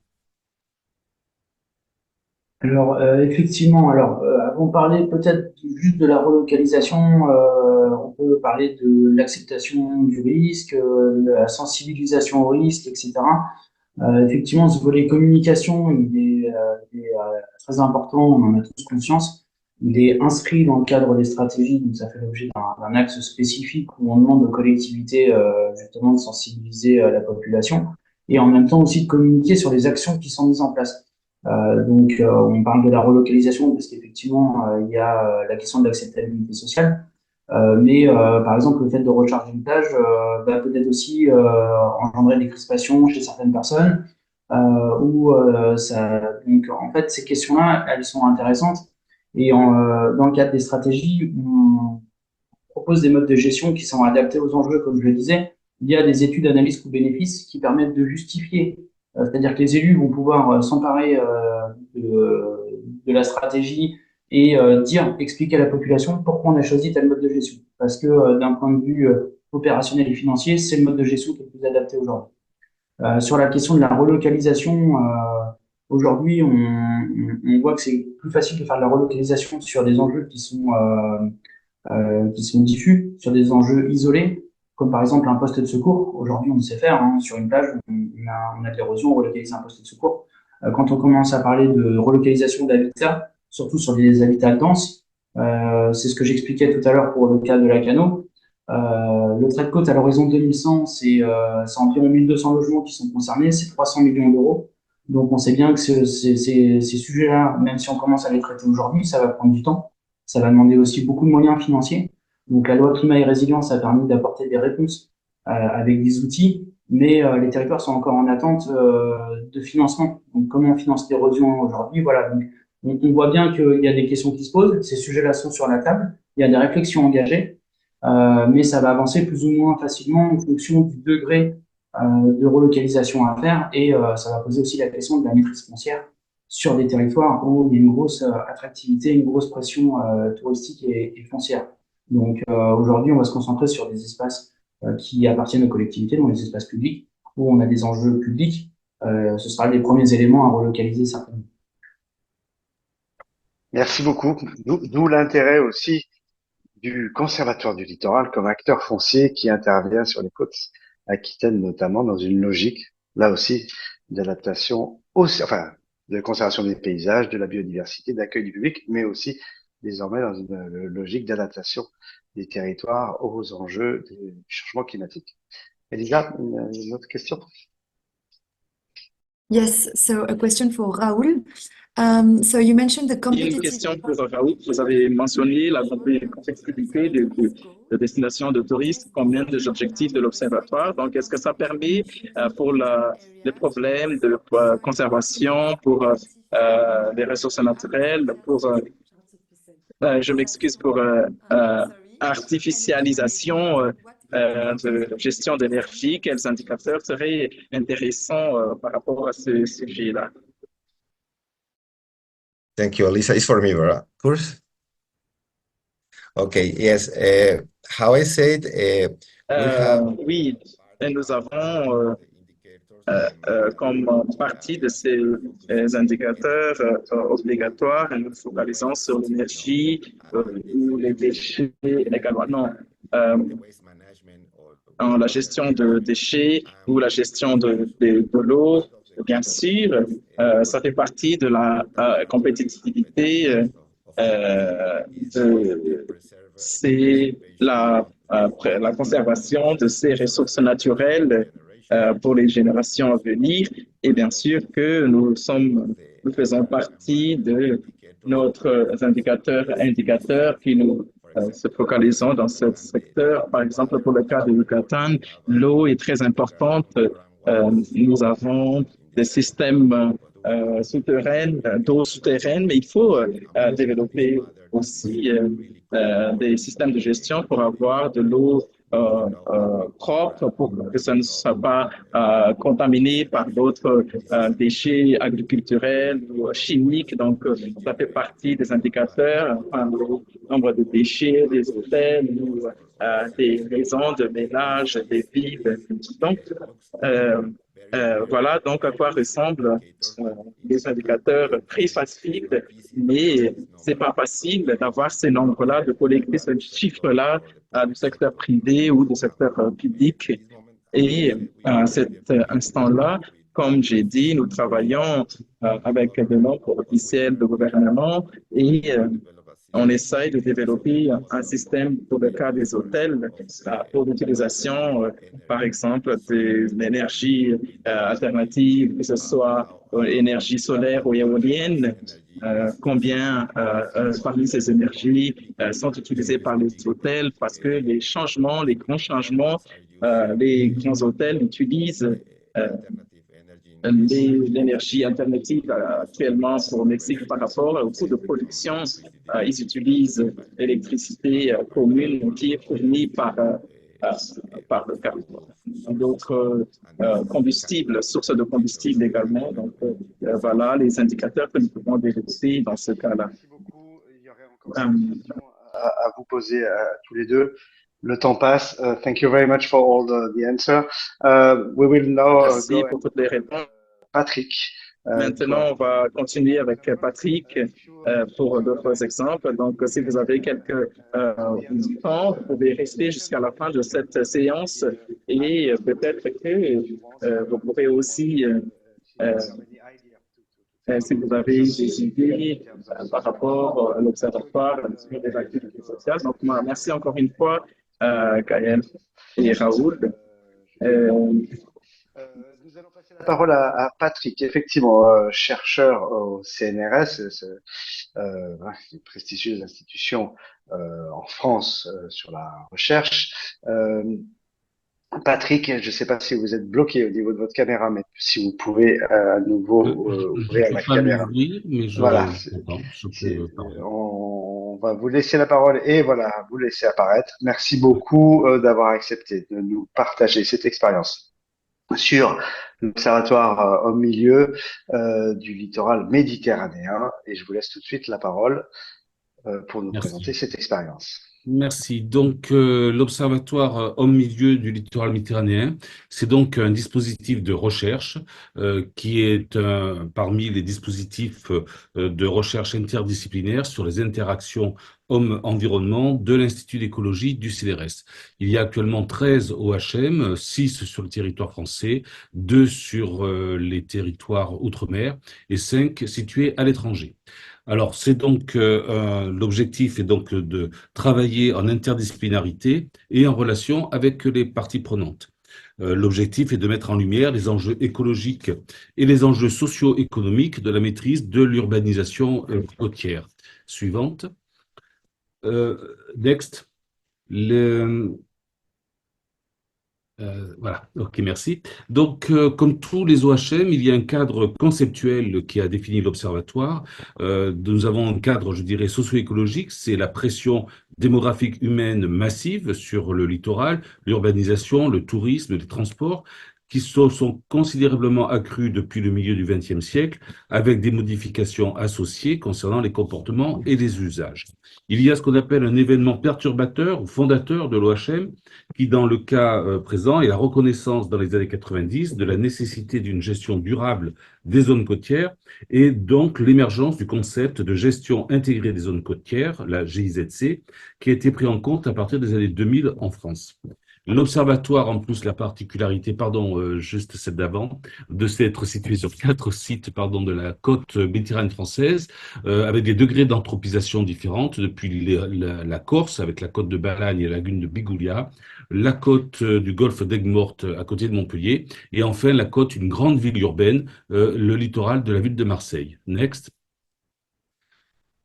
Alors, effectivement, avant de parler peut-être juste de la relocalisation, on peut parler de l'acceptation du risque, de la sensibilisation au risque, etc. Effectivement, ce volet communication, il est très important, on en a tous conscience. Il est inscrit dans le cadre des stratégies, donc ça fait l'objet d'un axe spécifique où on demande aux collectivités justement de sensibiliser la population et en même temps aussi de communiquer sur les actions qui sont mises en place. On parle de la relocalisation parce qu'effectivement, il y a la question de l'acceptabilité sociale. Par exemple, le fait de recharger une plage va peut-être aussi engendrer des crispations chez certaines personnes. Donc, en fait, ces questions-là, elles sont intéressantes. Dans le cadre des stratégies, on propose des modes de gestion qui sont adaptés aux enjeux, comme je le disais. Il y a des études d'analyse coût-bénéfice qui permettent de justifier, c'est-à-dire que les élus vont pouvoir s'emparer de la stratégie et expliquer à la population pourquoi on a choisi tel mode de gestion. Parce que d'un point de vue opérationnel et financier, c'est le mode de gestion qui est le plus adapté aujourd'hui. Sur la question de la relocalisation, aujourd'hui, on voit que c'est plus facile de faire de la relocalisation sur des enjeux qui sont diffus, sur des enjeux isolés, comme par exemple un poste de secours. Aujourd'hui, on sait faire, hein, sur une plage, on a de l'érosion, on relocalise un poste de secours. Quand on commence à parler de relocalisation d'habitat, surtout sur des habitats denses, c'est ce que j'expliquais tout à l'heure pour le cas de Lacanau. Le trait de côte à l'horizon 2100, c'est environ 1200 logements qui sont concernés, c'est 300 millions d'euros. Donc on sait bien que ces sujets-là, même si on commence à les traiter aujourd'hui, ça va prendre du temps. Ça va demander aussi beaucoup de moyens financiers. Donc la loi climat et résilience a permis d'apporter des réponses avec des outils, mais les territoires sont encore en attente de financement. Donc comment on finance l'érosion aujourd'hui? Voilà. Donc, on voit bien qu'il y a des questions qui se posent. Ces sujets-là sont sur la table. Il y a des réflexions engagées. Mais ça va avancer plus ou moins facilement en fonction du degré de relocalisation à faire et ça va poser aussi la question de la maîtrise foncière sur des territoires où il y a une grosse attractivité, une grosse pression touristique et foncière. Donc aujourd'hui, on va se concentrer sur des espaces qui appartiennent aux collectivités, donc les espaces publics, où on a des enjeux publics. Ce sera les premiers éléments à relocaliser certainement. Merci beaucoup. D'où l'intérêt aussi du Conservatoire du littoral comme acteur foncier qui intervient sur les côtes aquitaines, notamment dans une logique, là aussi, d'adaptation, de conservation des paysages, de la biodiversité, d'accueil du public, mais aussi désormais dans une logique d'adaptation des territoires aux enjeux du changement climatique. Elisa, une autre question? Yes, so a question for Raoul. So you mentioned the Il y a une question pour Raoul. Vous avez mentionné la complexité de destination de touristes, combien des objectifs de l'Observatoire. Donc, est-ce que ça permet pour les problèmes de conservation, pour les ressources naturelles, je m'excuse pour artificialisation de gestion d'énergie, quels indicateurs seraient intéressants par rapport à ce sujet-là? Thank you, Lisa. It's for me, right? Of course. Okay, yes. How I said, we have Oui, et nous avons comme partie de ces indicateurs obligatoires, nous nous focalisons sur l'énergie ou les déchets également. Non, en la gestion de déchets ou la gestion de l'eau, bien sûr, ça fait partie de la compétitivité. C'est la conservation de ces ressources naturelles pour les générations à venir. Et bien sûr que nous faisons partie de notre indicateurs qui nous se focalisons dans ce secteur. Par exemple, pour le cas de Yucatan, l'eau est très importante. Nous avons des systèmes souterraines, d'eau souterraine, mais il faut développer aussi des systèmes de gestion pour avoir de l'eau propre pour que ça ne soit pas contaminé par d'autres déchets agriculturels ou chimiques. Donc, ça fait partie des indicateurs, enfin, le nombre de déchets des hôtels ou des maisons de ménage, des villes. Donc, voilà donc à quoi ressemblent les indicateurs très faciles, mais c'est pas facile d'avoir ces nombres-là, de collecter ce chiffre-là du secteur privé ou du secteur public. Et à cet instant-là, comme j'ai dit, nous travaillons avec de nombreux officiels de gouvernement et on essaye de développer un système pour le cas des hôtels pour l'utilisation, par exemple, de l'énergie alternative, que ce soit énergie solaire ou éolienne. Combien parmi ces énergies sont utilisées par les hôtels parce que les changements, les grands changements, les grands hôtels utilisent l'énergie alternative actuellement pour le Mexique par rapport au coût de production. Ils utilisent l'électricité commune qui est fournie par le carbone. D'autres combustibles, sources de combustible également. Donc, voilà les indicateurs que nous pouvons développer dans ce cas-là. Merci beaucoup. Il y aurait encore une question à vous poser à tous les deux. Le temps passe. Thank you very much for all the answer. We will now Merci go pour toutes les réponses. Patrick. Maintenant, on va continuer avec Patrick pour d'autres exemples. Donc, si vous avez quelques temps, vous pouvez rester jusqu'à la fin de cette séance et peut-être que vous pourrez aussi, si vous avez des idées par rapport à l'Observatoire sur les activités sociales. Donc, merci encore une fois, Gaël et Raoul. Nous allons passer la parole à Patrick, effectivement, chercheur au CNRS, une prestigieuse institution en France sur la recherche. Patrick, je ne sais pas si vous êtes bloqué au niveau de votre caméra, mais si vous pouvez à nouveau ouvrir la caméra. Mais voilà, on va vous laisser la parole et voilà, vous laisser apparaître. Merci beaucoup d'avoir accepté de nous partager cette expérience sur l'Observatoire au milieu du littoral méditerranéen. Et je vous laisse tout de suite la parole pour nous présenter cette expérience. Merci. Donc, l'Observatoire au milieu du littoral méditerranéen, c'est donc un dispositif de recherche qui est parmi les dispositifs de recherche interdisciplinaire sur les interactions homme-environnement de l'Institut d'écologie du CNRS. Il y a actuellement 13 OHM, 6 sur le territoire français, 2 sur les territoires outre-mer et 5 situés à l'étranger. Alors, c'est donc l'objectif est donc de travailler en interdisciplinarité et en relation avec les parties prenantes. L'objectif est de mettre en lumière les enjeux écologiques et les enjeux socio-économiques de la maîtrise de l'urbanisation côtière. Suivante. Next. Voilà, ok, merci. Donc, comme tous les OHM, il y a un cadre conceptuel qui a défini l'observatoire. Nous avons un cadre, je dirais, socio-écologique, c'est la pression démographique humaine massive sur le littoral, l'urbanisation, le tourisme, les transports, qui sont considérablement accrus depuis le milieu du XXe siècle, avec des modifications associées concernant les comportements et les usages. Il y a ce qu'on appelle un événement perturbateur ou fondateur de l'OHM, qui, dans le cas présent, est la reconnaissance dans les années 90 de la nécessité d'une gestion durable des zones côtières et donc l'émergence du concept de gestion intégrée des zones côtières, la GIZC, qui a été pris en compte à partir des années 2000 en France. L'observatoire, en plus, la particularité, juste celle d'avant, de s'être situé sur 4 sites, de la côte méditerranéenne française, avec des degrés d'anthropisation différentes, depuis la Corse, avec la côte de Balagne et la lagune de Bigoulia, la côte du golfe d'Aigues-Mortes à côté de Montpellier, et enfin la côte, une grande ville urbaine, le littoral de la ville de Marseille. Next.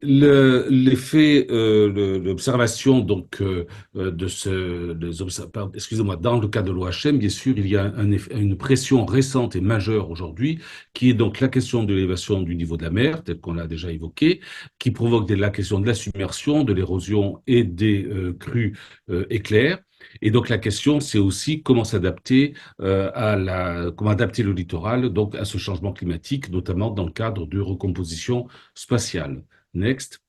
L'effet, l'observation excusez-moi, dans le cas de l'OHM, bien sûr, il y a une pression récente et majeure aujourd'hui, qui est donc la question de l'élévation du niveau de la mer, tel qu'on l'a déjà évoqué, qui provoque la question de la submersion, de l'érosion et des crues éclairs. Et donc la question, c'est aussi comment s'adapter comment adapter le littoral donc à ce changement climatique, notamment dans le cadre de recomposition spatiale. Next.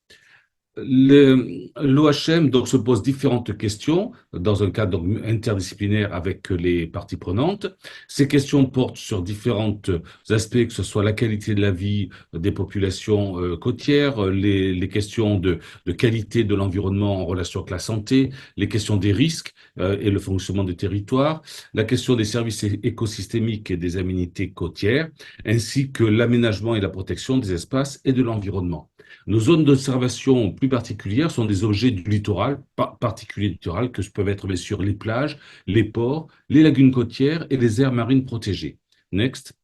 L'OHM donc se pose différentes questions dans un cadre interdisciplinaire avec les parties prenantes. Ces questions portent sur différents aspects, que ce soit la qualité de la vie des populations côtières, les questions de qualité de l'environnement en relation avec la santé, les questions des risques et le fonctionnement des territoires, la question des services écosystémiques et des aménités côtières, ainsi que l'aménagement et la protection des espaces et de l'environnement. Nos zones d'observation plus particulières sont des objets du littoral, particuliers du littoral, que peuvent être bien sûr les plages, les ports, les lagunes côtières et les aires marines protégées. Next.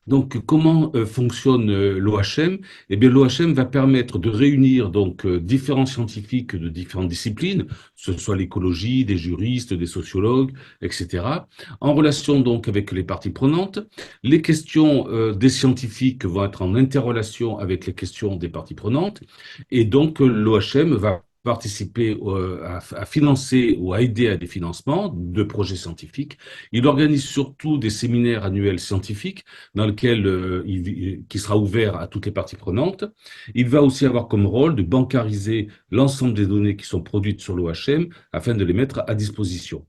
Donc, comment fonctionne l'OHM? Eh bien, l'OHM va permettre de réunir différents scientifiques de différentes disciplines, que ce soit l'écologie, des juristes, des sociologues, etc., en relation donc avec les parties prenantes. Les questions des scientifiques vont être en interrelation avec les questions des parties prenantes, et donc l'OHM va participer à financer ou à aider à des financements de projets scientifiques. Il organise surtout des séminaires annuels scientifiques dans lequel qui sera ouvert à toutes les parties prenantes. Il va aussi avoir comme rôle de bancariser l'ensemble des données qui sont produites sur l'OHM afin de les mettre à disposition.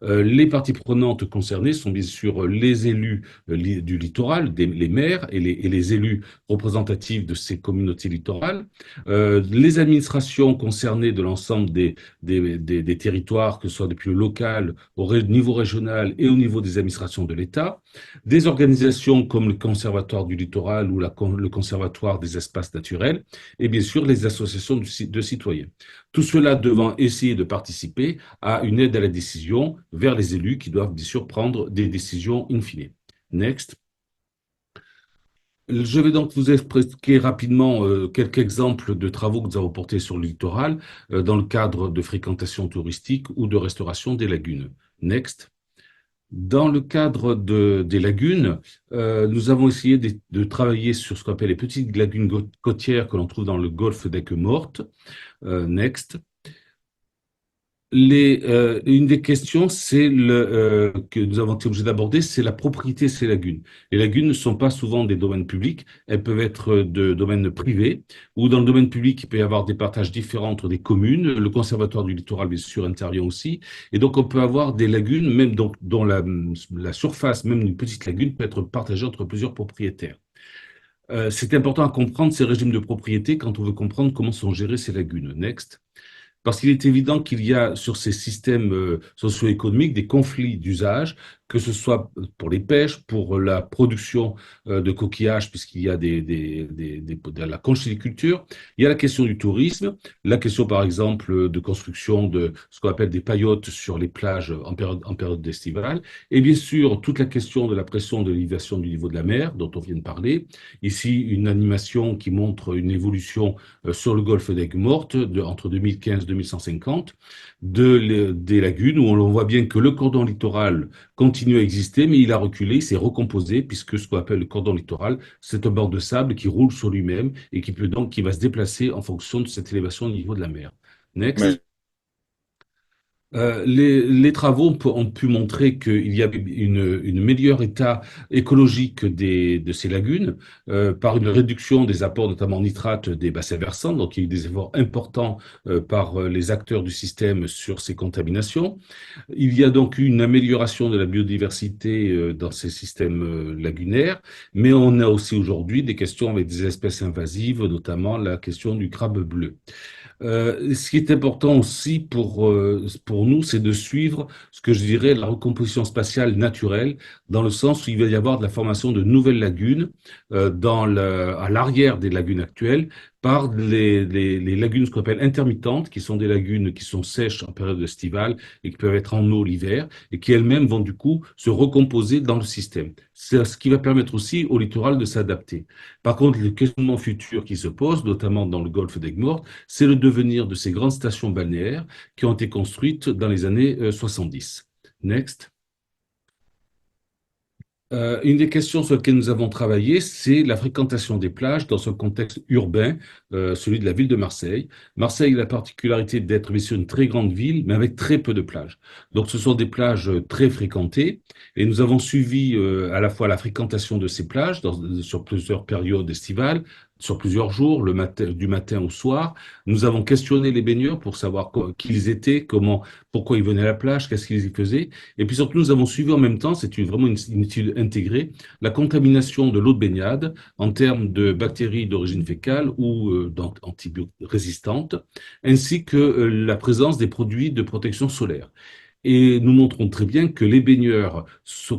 Les parties prenantes concernées sont bien sûr les élus du littoral, les maires et les élus représentatifs de ces communautés littorales, les administrations concernées de l'ensemble des territoires, que ce soit depuis le local, au niveau régional et au niveau des administrations de l'État, des organisations comme le Conservatoire du littoral ou le Conservatoire des espaces naturels, et bien sûr les associations de citoyens. Tout cela devant essayer de participer à une aide à la décision vers les élus qui doivent bien sûr prendre des décisions in fine. Next. Je vais donc vous expliquer rapidement quelques exemples de travaux que nous avons portés sur le littoral dans le cadre de fréquentation touristique ou de restauration des lagunes. Next. Dans le cadre des lagunes, nous avons essayé de travailler sur ce qu'on appelle les petites lagunes côtières que l'on trouve dans le golfe d'Aigues-Mortes. Next. Une des questions que nous avons été obligés d'aborder, c'est la propriété de ces lagunes. Les lagunes ne sont pas souvent des domaines publics, elles peuvent être de domaines privés, ou dans le domaine public, il peut y avoir des partages différents entre des communes. Le Conservatoire du littoral, bien sûr, intervient aussi. Et donc, on peut avoir des lagunes, même dont la surface, même d'une petite lagune, peut être partagée entre plusieurs propriétaires. C'est important à comprendre ces régimes de propriété quand on veut comprendre comment sont gérées ces lagunes. Next. Parce qu'il est évident qu'il y a sur ces systèmes socio-économiques des conflits d'usage que ce soit pour les pêches, pour la production de coquillages, puisqu'il y a de la conchyliculture. Il y a la question du tourisme, la question par exemple de construction de ce qu'on appelle des paillotes sur les plages en période estivale, et bien sûr toute la question de la pression de l'élévation du niveau de la mer dont on vient de parler. Ici, une animation qui montre une évolution sur le golfe d'Aigues Mortes entre 2015 et 2150 des lagunes, où on voit bien que le cordon littoral continue à exister, mais il a reculé, il s'est recomposé, puisque ce qu'on appelle le cordon littoral, c'est un bord de sable qui roule sur lui-même et qui va se déplacer en fonction de cette élévation au niveau de la mer. Next. Les travaux ont pu montrer qu'il y avait une meilleure état écologique de ces lagunes par une réduction des apports, notamment en nitrate, des bassins versants. Donc, il y a eu des efforts importants par les acteurs du système sur ces contaminations. Il y a donc eu une amélioration de la biodiversité dans ces systèmes lagunaires, mais on a aussi aujourd'hui des questions avec des espèces invasives, notamment la question du crabe bleu. Ce qui est important aussi pour nous, c'est de suivre ce que je dirais la recomposition spatiale naturelle, dans le sens où il va y avoir de la formation de nouvelles lagunes à l'arrière des lagunes actuelles, par les lagunes, ce qu'on appelle intermittentes, qui sont des lagunes qui sont sèches en période estivale et qui peuvent être en eau l'hiver, et qui elles-mêmes vont du coup se recomposer dans le système. C'est ce qui va permettre aussi au littoral de s'adapter. Par contre, le questionnement futur qui se pose, notamment dans le golfe d'Aigues Mortes, c'est le devenir de ces grandes stations balnéaires qui ont été construites dans les années 70. Next. Une des questions sur lesquelles nous avons travaillé, c'est la fréquentation des plages dans un contexte urbain, celui de la ville de Marseille. Marseille a la particularité d'être bien sûr une très grande ville, mais avec très peu de plages. Donc ce sont des plages très fréquentées, et nous avons suivi à la fois la fréquentation de ces plages sur plusieurs périodes estivales, sur plusieurs jours, du matin au soir. Nous avons questionné les baigneurs pour savoir qui ils étaient, pourquoi ils venaient à la plage, qu'est-ce qu'ils y faisaient. Et puis surtout, nous avons suivi en même temps, vraiment une étude intégrée, la contamination de l'eau de baignade en termes de bactéries d'origine fécale ou antibiorésistantes, ainsi que la présence des produits de protection solaire. Et nous montrons très bien que les baigneurs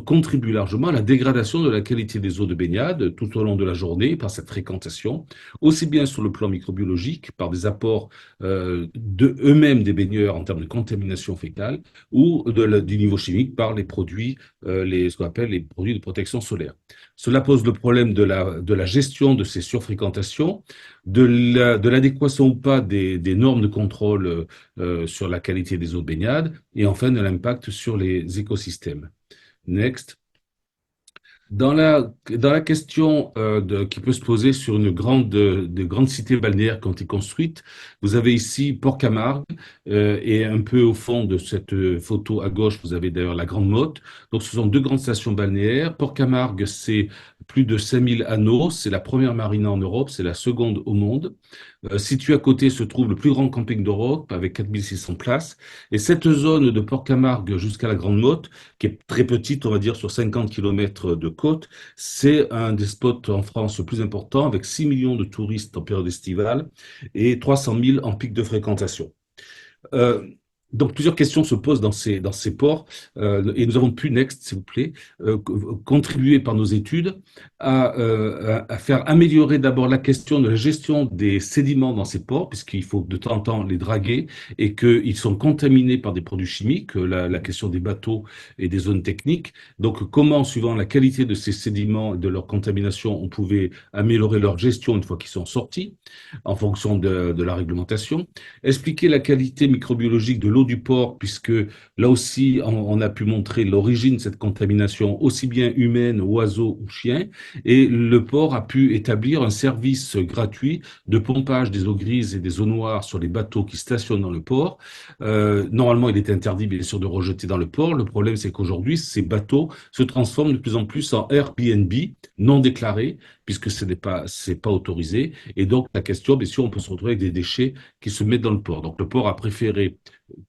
contribuent largement à la dégradation de la qualité des eaux de baignade tout au long de la journée par cette fréquentation, aussi bien sur le plan microbiologique, par des apports de eux-mêmes des baigneurs en termes de contamination fécale, ou du niveau chimique par les produits, ce qu'on appelle les produits de protection solaire. Cela pose le problème de la gestion de ces surfréquentations, de l'adéquation ou pas des normes de contrôle sur la qualité des eaux de baignade, et enfin de l'impact sur les écosystèmes. Next. Dans la question qui peut se poser sur de grandes cités balnéaires qui ont été construites, vous avez ici Port-Camargue, et un peu au fond de cette photo à gauche, vous avez d'ailleurs la Grande Motte. Donc ce sont deux grandes stations balnéaires. Port-Camargue, c'est plus de 5000 anneaux, c'est la première marina en Europe, c'est la seconde au monde. Situé à côté se trouve le plus grand camping d'Europe avec 4600 places. Et cette zone de Port-Camargue jusqu'à la Grande Motte, qui est très petite, on va dire sur 50 km de côte, c'est un des spots en France le plus important, avec 6 millions de touristes en période estivale et 300 000 en pic de fréquentation. Euh, donc plusieurs questions se posent dans ces ports, et nous avons pu, next s'il vous plaît, contribuer par nos études à faire améliorer d'abord la question de la gestion des sédiments dans ces ports, puisqu'il faut de temps en temps les draguer et qu'ils sont contaminés par des produits chimiques, la question des bateaux et des zones techniques. Donc comment, suivant la qualité de ces sédiments et de leur contamination, on pouvait améliorer leur gestion une fois qu'ils sont sortis, en fonction de la réglementation. Expliquer la qualité microbiologique de l'eau du port, puisque là aussi, on a pu montrer l'origine de cette contamination, aussi bien humaine, oiseaux ou chiens, et le port a pu établir un service gratuit de pompage des eaux grises et des eaux noires sur les bateaux qui stationnent dans le port. Normalement, il est interdit, bien sûr, de rejeter dans le port. Le problème, c'est qu'aujourd'hui, ces bateaux se transforment de plus en plus en Airbnb non déclarés, puisque c'est pas autorisé. Et donc, la question, bien sûr, on peut se retrouver avec des déchets qui se mettent dans le port. Donc, le port a préféré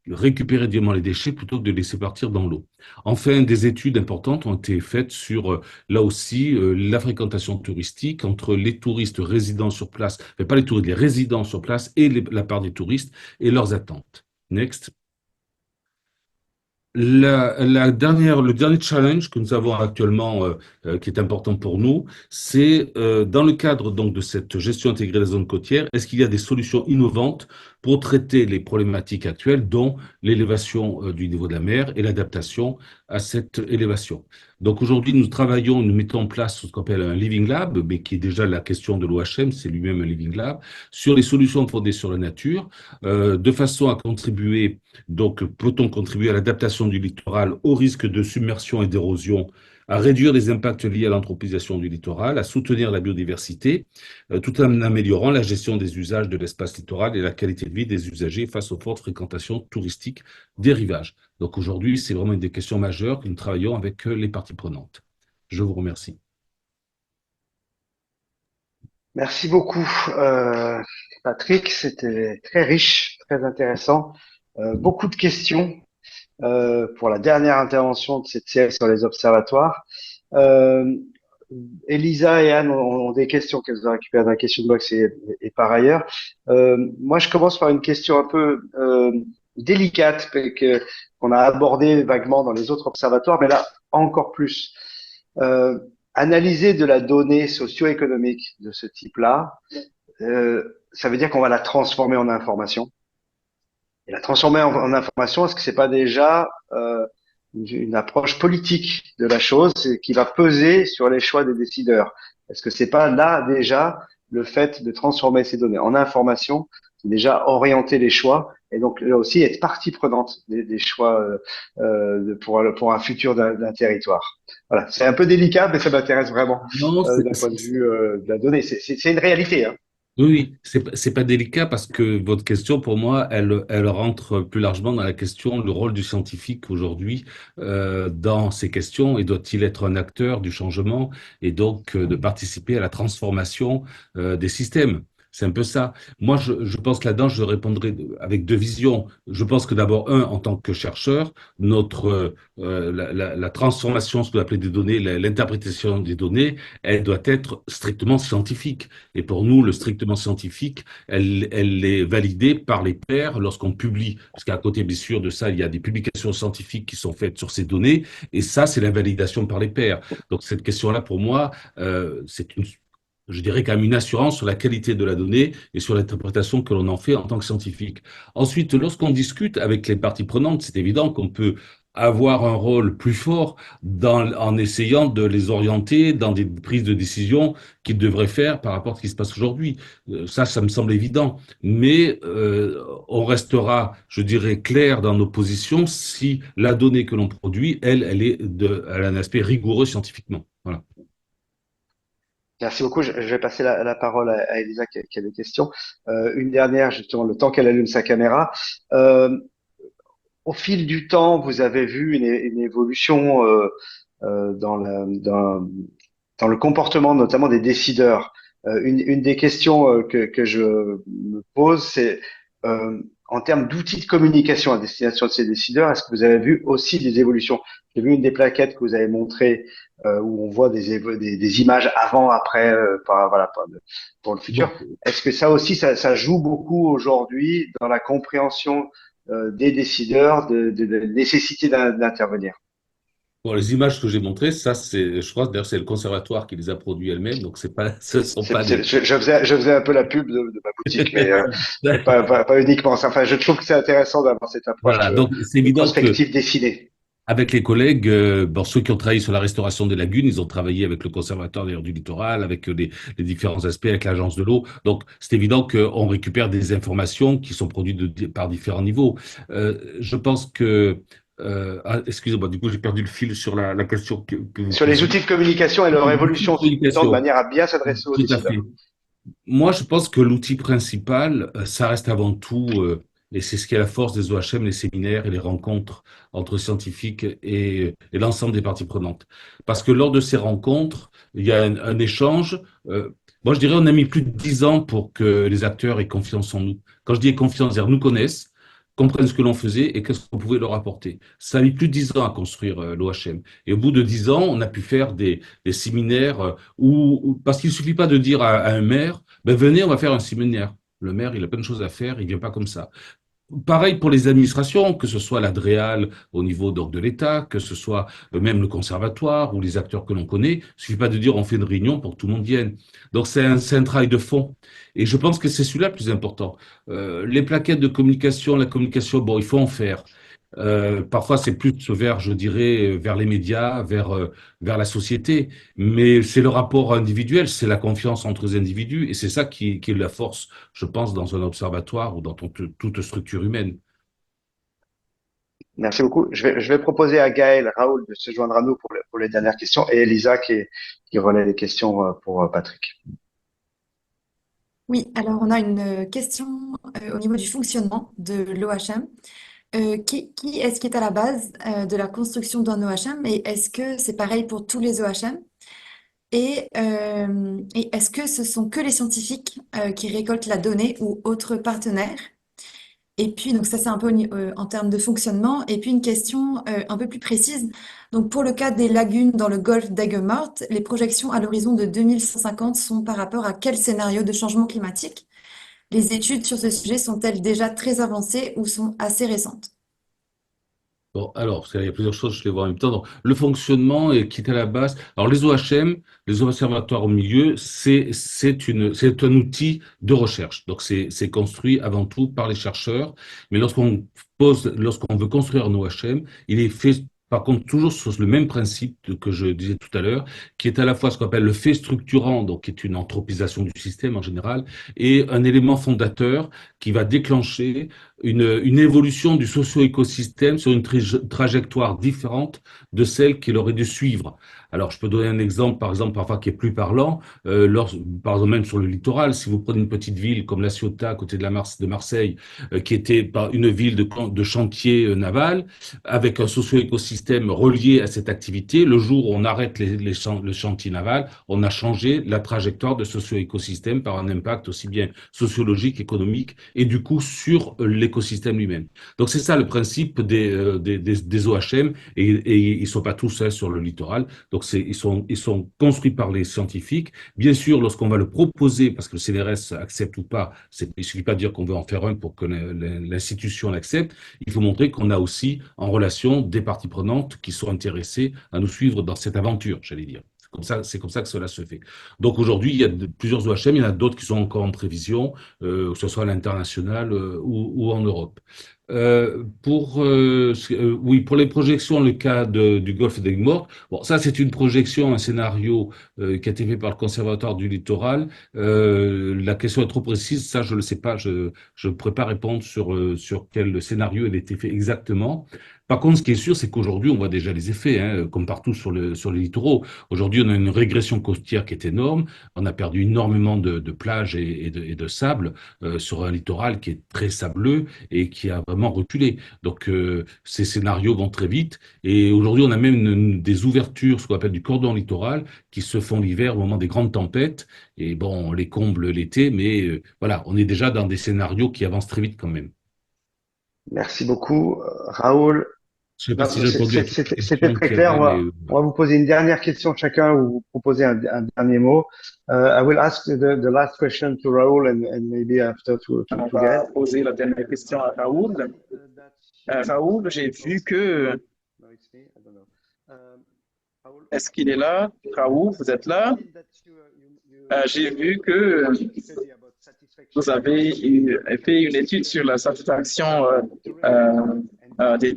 récupérer directement les déchets plutôt que de les laisser partir dans l'eau. Enfin, des études importantes ont été faites sur, là aussi, la fréquentation touristique entre les touristes résidents sur place, mais pas les touristes, les résidents sur place et la part des touristes et leurs attentes. Next. Le dernier challenge que nous avons actuellement, qui est important pour nous, c'est dans le cadre donc de cette gestion intégrée des zones côtières, est-ce qu'il y a des solutions innovantes pour traiter les problématiques actuelles, dont l'élévation du niveau de la mer et l'adaptation à cette élévation. Donc aujourd'hui, nous travaillons, nous mettons en place ce qu'on appelle un Living Lab, mais qui est déjà la question de l'OHM, c'est lui-même un Living Lab, sur les solutions fondées sur la nature, de façon à contribuer. Donc, peut-on contribuer à l'adaptation du littoral au risque de submersion et d'érosion, à réduire les impacts liés à l'anthropisation du littoral, à soutenir la biodiversité, tout en améliorant la gestion des usages de l'espace littoral et la qualité de vie des usagers face aux fortes fréquentations touristiques des rivages. Donc aujourd'hui, c'est vraiment une des questions majeures que nous travaillons avec les parties prenantes. Je vous remercie. Merci beaucoup, Patrick. C'était très riche, très intéressant. Beaucoup de questions pour la dernière intervention de cette série sur les observatoires. Euh, Elisa et Anne ont des questions qu'elles ont récupérées dans la question box et par ailleurs. Moi, je commence par une question un peu délicate qu'on a abordée vaguement dans les autres observatoires, mais là encore plus. Euh, Analyser de la donnée socio-économique de ce type-là, ça veut dire qu'on va la transformer en information. Et la transformer en information, est-ce que c'est pas déjà une approche politique de la chose qui va peser sur les choix des décideurs? Est-ce que c'est pas là déjà le fait de transformer ces données en information, c'est déjà orienter les choix et donc là aussi être partie prenante des choix pour un futur d'un territoire. Voilà, c'est un peu délicat, mais ça m'intéresse vraiment Non, d'un point de vue de la donnée. C'est une réalité, hein. oui, oui, c'est pas délicat parce que votre question, pour moi, elle rentre plus largement dans la question, le rôle du scientifique aujourd'hui dans ces questions et doit-il être un acteur du changement et donc de participer à la transformation des systèmes. C'est un peu ça. Moi, je pense que là-dedans, je répondrai avec deux visions. Je pense que d'abord, en tant que chercheur, la transformation, ce qu'on appelle des données, l'interprétation des données, elle doit être strictement scientifique. Et pour nous, le strictement scientifique, elle est validée par les pairs lorsqu'on publie. Parce qu'à côté, bien sûr, de ça, il y a des publications scientifiques qui sont faites sur ces données. Et ça, c'est la validation par les pairs. Donc, cette question-là, pour moi, je dirais quand même une assurance sur la qualité de la donnée et sur l'interprétation que l'on en fait en tant que scientifique. Ensuite, lorsqu'on discute avec les parties prenantes, c'est évident qu'on peut avoir un rôle plus fort en essayant de les orienter dans des prises de décision qu'ils devraient faire par rapport à ce qui se passe aujourd'hui. Ça me semble évident. Mais on restera, je dirais, clair dans nos positions si la donnée que l'on produit, elle a un aspect rigoureux scientifiquement. Voilà. Merci beaucoup. Je vais passer la parole à Elisa qui a des questions. Une dernière, justement, le temps qu'elle allume sa caméra. Au fil du temps, vous avez vu une évolution dans dans le comportement, notamment des décideurs. Une des questions que je me pose, c'est en termes d'outils de communication à destination de ces décideurs, est-ce que vous avez vu aussi des évolutions? J'ai vu une des plaquettes que vous avez montrées où on voit des images avant, après, voilà, pour le futur. Bon. Est-ce que ça aussi, ça joue beaucoup aujourd'hui dans la compréhension des décideurs de la nécessité d'intervenir? Bon, les images que j'ai montrées, ça, je crois, d'ailleurs, c'est le conservatoire qui les a produits elle-même, donc ce sont pas des. Je faisais un peu la pub de ma boutique, mais pas uniquement. Enfin, je trouve que c'est intéressant d'avoir cette approche Voilà, donc c'est de évident que prospective dessinée. avec les collègues, bon, ceux qui ont travaillé sur la restauration des lagunes, ils ont travaillé avec le conservatoire d'ailleurs du littoral, avec les différents aspects, avec l'agence de l'eau. Donc, c'est évident qu'on récupère des informations qui sont produites par différents niveaux. Je pense que excusez-moi, du coup, j'ai perdu le fil sur la question que vous Sur les posiez. outils de communication et leur évolution aussi, de Communication, manière à bien s'adresser aux tout à décideurs. fait. Moi, je pense que l'outil principal, ça reste avant tout, et c'est ce qui est la force des OHM, les séminaires et les rencontres entre scientifiques et l'ensemble des parties prenantes. Parce que lors de ces rencontres, il y a un échange. Moi, je dirais, on a mis plus de 10 ans pour que les acteurs aient confiance en nous. Quand je dis confiance, c'est-à-dire nous connaissent, comprennent ce que l'on faisait et qu'est-ce qu'on pouvait leur apporter. Ça a mis plus de 10 ans à construire l'OHM. Et au bout de 10 ans, on a pu faire des séminaires parce qu'il suffit pas de dire à un maire, ben venez, on va faire un séminaire. Le maire, il a plein de choses à faire, il vient pas comme ça. pareil pour les administrations, que ce soit l'ADREAL au niveau donc, de l'État, que ce soit même le conservatoire ou les acteurs que l'on connaît. Il ne suffit pas de dire on fait une réunion pour que tout le monde vienne. Donc c'est un travail de fond. Et je pense que c'est celui-là le plus important. Les plaquettes de communication, la communication, bon, il faut en faire. Parfois, c'est plus vers, je dirais, vers les médias, vers la société. Mais c'est le rapport individuel, c'est la confiance entre les individus. Et c'est ça qui est la force, je pense, dans un observatoire ou dans toute structure humaine. Merci beaucoup. Je vais proposer à Gaël, Raoul de se joindre à nous pour les dernières questions et Elisa qui relaie les questions pour Patrick. Oui, alors on a une question au niveau du fonctionnement de l'OHM. Qui est-ce qui est à la base de la construction d'un OHM et est-ce que c'est pareil pour tous les OHM? Et est-ce que ce sont que les scientifiques qui récoltent la donnée ou autres partenaires? Et puis, donc ça c'est un peu en termes de fonctionnement. Et puis une question un peu plus précise. Donc pour le cas des lagunes dans le golfe d'Aigues-Mortes, les projections à l'horizon de 2150 sont par rapport à quel scénario de changement climatique? Les études sur ce sujet sont-elles déjà très avancées ou sont assez récentes? Bon, alors, parce qu'il y a plusieurs choses, je les vois en même temps. Donc, le fonctionnement qui est à la base. Alors, les OHM, les observatoires au milieu, c'est un outil de recherche. Donc, c'est construit avant tout par les chercheurs. Mais lorsqu'on veut construire un OHM, il est fait, par contre, toujours sur le même principe que je disais tout à l'heure, qui est à la fois ce qu'on appelle le fait structurant, donc qui est une anthropisation du système en général, et un élément fondateur qui va déclencher une évolution du socio-écosystème sur une trajectoire différente de celle qu'il aurait dû suivre. Alors, je peux donner un exemple, par exemple, parfois qui est plus parlant, par exemple même sur le littoral, si vous prenez une petite ville comme La Ciotat, à côté de Marseille, qui était une ville de chantier naval, avec un socio-écosystème relié à cette activité, le jour où on arrête le chantier naval, on a changé la trajectoire de socio-écosystème par un impact aussi bien sociologique, économique, et du coup sur l'écosystème lui-même. Donc c'est ça le principe des OHM, et ils sont pas tous seuls sur le littoral. Donc ils sont construits par les scientifiques. Bien sûr, lorsqu'on va le proposer, parce que le CNRS accepte ou pas, il suffit pas de dire qu'on veut en faire un pour que l'institution l'accepte. Il faut montrer qu'on a aussi en relation des parties prenantes qui sont intéressées à nous suivre dans cette aventure, j'allais dire. C'est comme ça que cela se fait. Donc aujourd'hui, il y a plusieurs OHM, il y en a d'autres qui sont encore en prévision, que ce soit à l'international ou en Europe. Oui, pour les projections, le cas du golfe d'Aigues-Mortes, bon, ça c'est une projection, un scénario qui a été fait par le Conservatoire du littoral. La question est trop précise, ça je ne le sais pas, je ne pourrais pas répondre sur quel scénario elle a été fait exactement. Par contre, ce qui est sûr, c'est qu'aujourd'hui, on voit déjà les effets, hein, comme partout sur les littoraux. Aujourd'hui, on a une régression côtière qui est énorme. On a perdu énormément de plages et de sable sur un littoral qui est très sableux et qui a vraiment reculé. Donc, ces scénarios vont très vite. Et aujourd'hui, on a même des ouvertures, ce qu'on appelle du cordon littoral, qui se font l'hiver au moment des grandes tempêtes. Et bon, on les comble l'été, mais voilà, on est déjà dans des scénarios qui avancent très vite quand même. Merci beaucoup, Raoul. Je ne sais pas si Non, j'ai répondu à toutes les c'était questions très qu'il y clair. avait, mais On va vous poser une dernière question chacun ou vous proposer un dernier mot. I will ask the last question to Raoul and maybe after On to va Gaël. poser la dernière question à Raoul. Raoul, j'ai vu que... No, it's me. I don't know. Raoul, Est-ce qu'il est là? Raoul, vous êtes là? J'ai vu que vous avez fait une étude sur la satisfaction des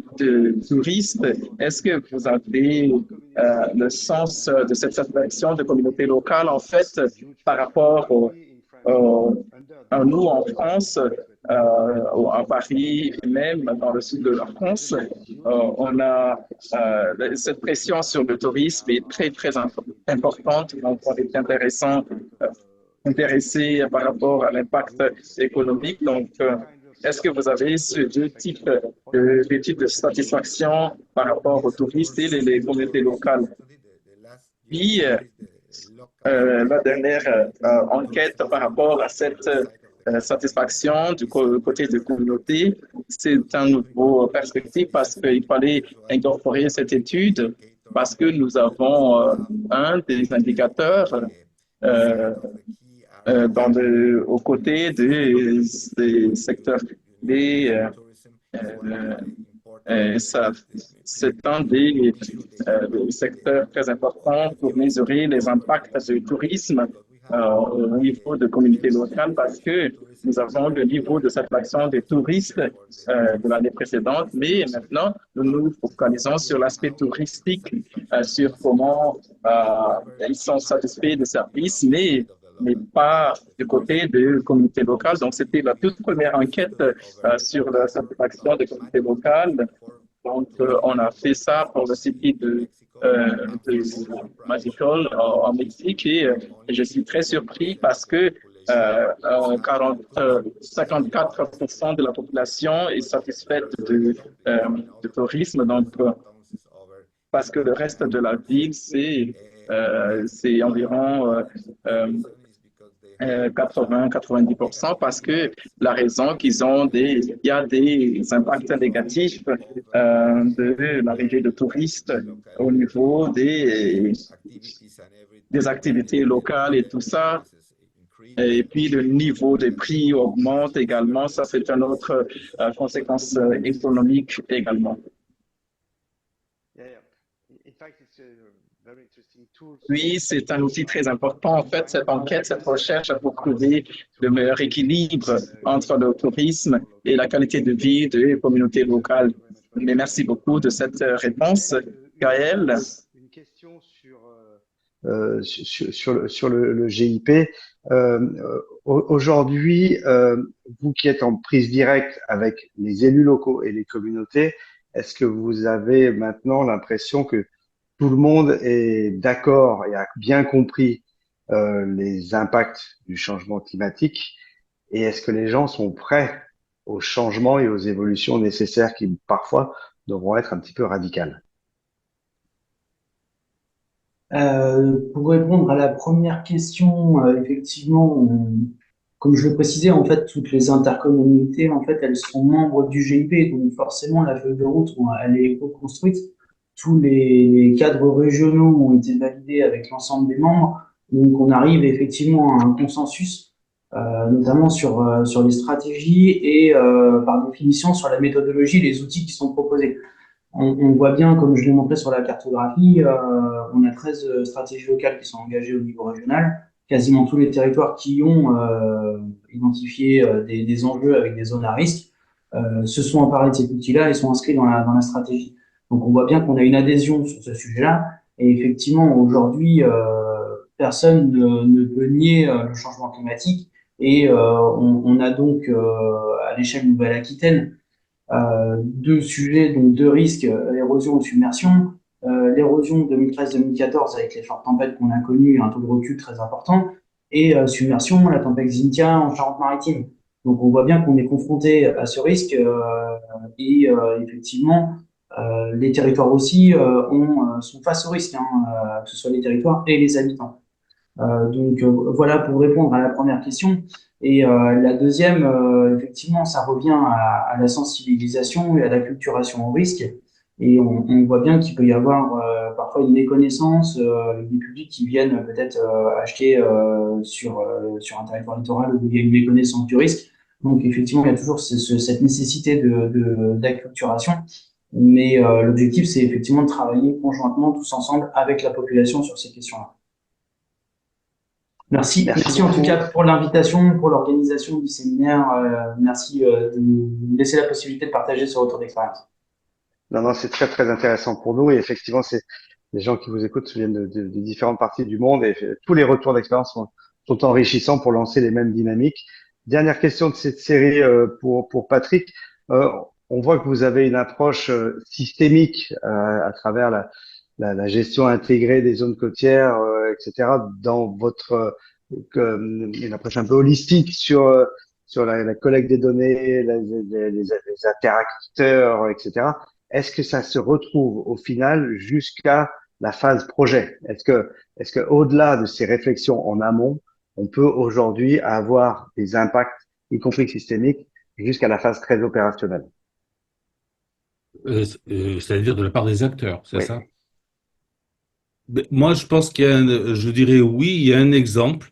touristes. Est-ce que vous avez le sens de cette satisfaction de communauté locale, en fait, par rapport à nous en France, à Paris et même dans le sud de la France? On a cette pression sur le tourisme est très, très importante. Donc, on est intéressé par rapport à l'impact économique. Donc, est-ce que vous avez ces deux types d'études de satisfaction par rapport aux touristes et les communautés locales? Puis, la dernière enquête par rapport à cette satisfaction du côté de communauté, c'est un nouveau perspective parce qu'il fallait incorporer cette étude parce que nous avons un des indicateurs aux côtés des secteurs clés Euh, Ça, c'est un des secteurs très importants pour mesurer les impacts du tourisme au niveau de communautés locales parce que nous avons le niveau de satisfaction des touristes de l'année précédente, mais maintenant, nous nous focalisons sur l'aspect touristique, sur comment ils sont satisfaits des services, mais pas du côté des communautés locales. Donc, c'était la toute première enquête sur la satisfaction des communautés locales. Donc, on a fait ça pour le site de Magical en Mexique et je suis très surpris parce que 54% de la population est satisfaite de tourisme. Donc, parce que le reste de la ville, c'est environ 80-90% parce que la raison il y a des impacts négatifs de l'arrivée de touristes au niveau des activités locales et tout ça. Et puis le niveau des prix augmente également. Ça, c'est une autre conséquence économique également. Oui, c'est un outil très important. En fait, cette enquête, cette recherche a pour trouver le meilleur équilibre entre le tourisme et la qualité de vie des communautés locales. Mais merci beaucoup de cette réponse, Gaël. Une question sur le GIP. Aujourd'hui, vous qui êtes en prise directe avec les élus locaux et les communautés, est-ce que vous avez maintenant l'impression que tout le monde est d'accord et a bien compris les impacts du changement climatique? Et est-ce que les gens sont prêts aux changements et aux évolutions nécessaires qui parfois devront être un petit peu radicales? Pour répondre à la première question, effectivement, comme je le précisais, en fait, toutes les intercommunalités, en fait, elles sont membres du GIP, donc forcément, la feuille de route, elle est reconstruite. Tous les cadres régionaux ont été validés avec l'ensemble des membres, donc on arrive effectivement à un consensus, notamment sur les stratégies et par définition sur la méthodologie, les outils qui sont proposés. On voit bien, comme je l'ai montré sur la cartographie, on a 13 stratégies locales qui sont engagées au niveau régional. Quasiment tous les territoires qui ont identifié des enjeux avec des zones à risque se sont emparés de cet outil-là et sont inscrits dans la stratégie. Donc on voit bien qu'on a une adhésion sur ce sujet-là. Et effectivement, aujourd'hui, personne ne peut nier le changement climatique. Et on a donc à l'échelle Nouvelle-Aquitaine deux sujets, donc deux risques, l'érosion et submersion. L'érosion 2013-2014 avec les fortes tempêtes qu'on a connues, un taux de recul très important, et submersion, la tempête Xynthia en Charente-Maritime. Donc on voit bien qu'on est confronté à ce risque et effectivement les territoires aussi sont face au risque, que ce soit les territoires et les habitants. Donc voilà pour répondre à la première question. Et la deuxième, effectivement, ça revient à la sensibilisation et à la culturation au risque. Et on voit bien qu'il peut y avoir parfois une méconnaissance des publics qui viennent peut-être acheter sur un territoire littoral où il y a une méconnaissance du risque. Donc effectivement, il y a toujours cette nécessité d'acculturation. Mais l'objectif, c'est effectivement de travailler conjointement tous ensemble avec la population sur ces questions-là. Merci en tout cas pour l'invitation, pour l'organisation du séminaire. Merci de nous laisser la possibilité de partager ce retour d'expérience. Non, c'est très, très intéressant pour nous. Et effectivement, les gens qui vous écoutent viennent de différentes parties du monde et tous les retours d'expérience sont enrichissants pour lancer les mêmes dynamiques. Dernière question de cette série pour Patrick. On voit que vous avez une approche systémique à travers la gestion intégrée des zones côtières, etc. dans votre une approche un peu holistique sur la collecte des données, les interacteurs, etc. Est-ce que ça se retrouve au final jusqu'à la phase projet? Est-ce que au-delà de ces réflexions en amont, on peut aujourd'hui avoir des impacts, y compris systémiques, jusqu'à la phase très opérationnelle? C'est-à-dire de la part des acteurs, c'est Oui. ça? Moi, je pense je dirais oui, il y a un exemple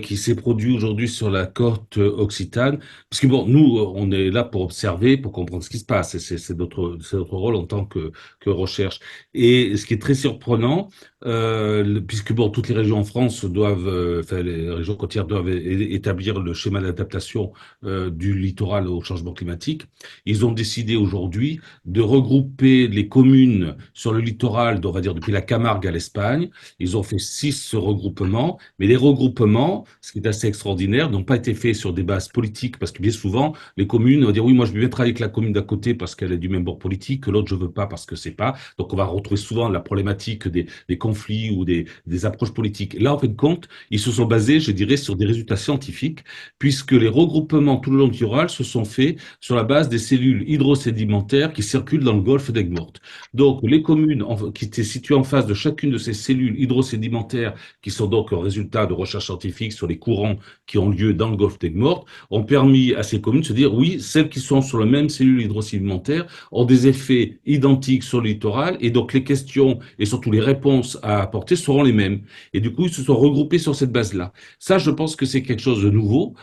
qui s'est produit aujourd'hui sur la côte occitane. Parce que bon, nous, on est là pour observer, pour comprendre ce qui se passe. Et c'est notre rôle en tant que recherche. Et ce qui est très surprenant, puisque bon, toutes les régions en France doivent, enfin les régions côtières doivent établir le schéma d'adaptation du littoral au changement climatique. Ils ont décidé aujourd'hui de regrouper les communes sur le littoral, on va dire depuis la Camargue à l'Espagne. Ils ont fait 6 regroupements, mais les regroupements, ce qui est assez extraordinaire, n'ont pas été faits sur des bases politiques, parce que bien souvent, les communes vont dire oui, moi je vais bien travailler avec la commune d'à côté parce qu'elle est du même bord politique, que l'autre je veux pas parce que c'est pas. Donc on va retrouver souvent la problématique des conflits ou des approches politiques. Là, en fin de compte, ils se sont basés, je dirais, sur des résultats scientifiques, puisque les regroupements tout le long du littoral se sont faits sur la base des cellules hydrosédimentaires qui circulent dans le golfe d'Egmort. Donc, les communes qui étaient situées en face de chacune de ces cellules hydrosédimentaires, qui sont donc un résultat de recherche scientifique sur les courants qui ont lieu dans le golfe d'Egmort, ont permis à ces communes de se dire, oui, celles qui sont sur la même cellule hydrosédimentaire ont des effets identiques sur le littoral, et donc les questions et surtout les réponses à apporter seront les mêmes. Et du coup, ils se sont regroupés sur cette base-là. Ça, je pense que c'est quelque chose de nouveau,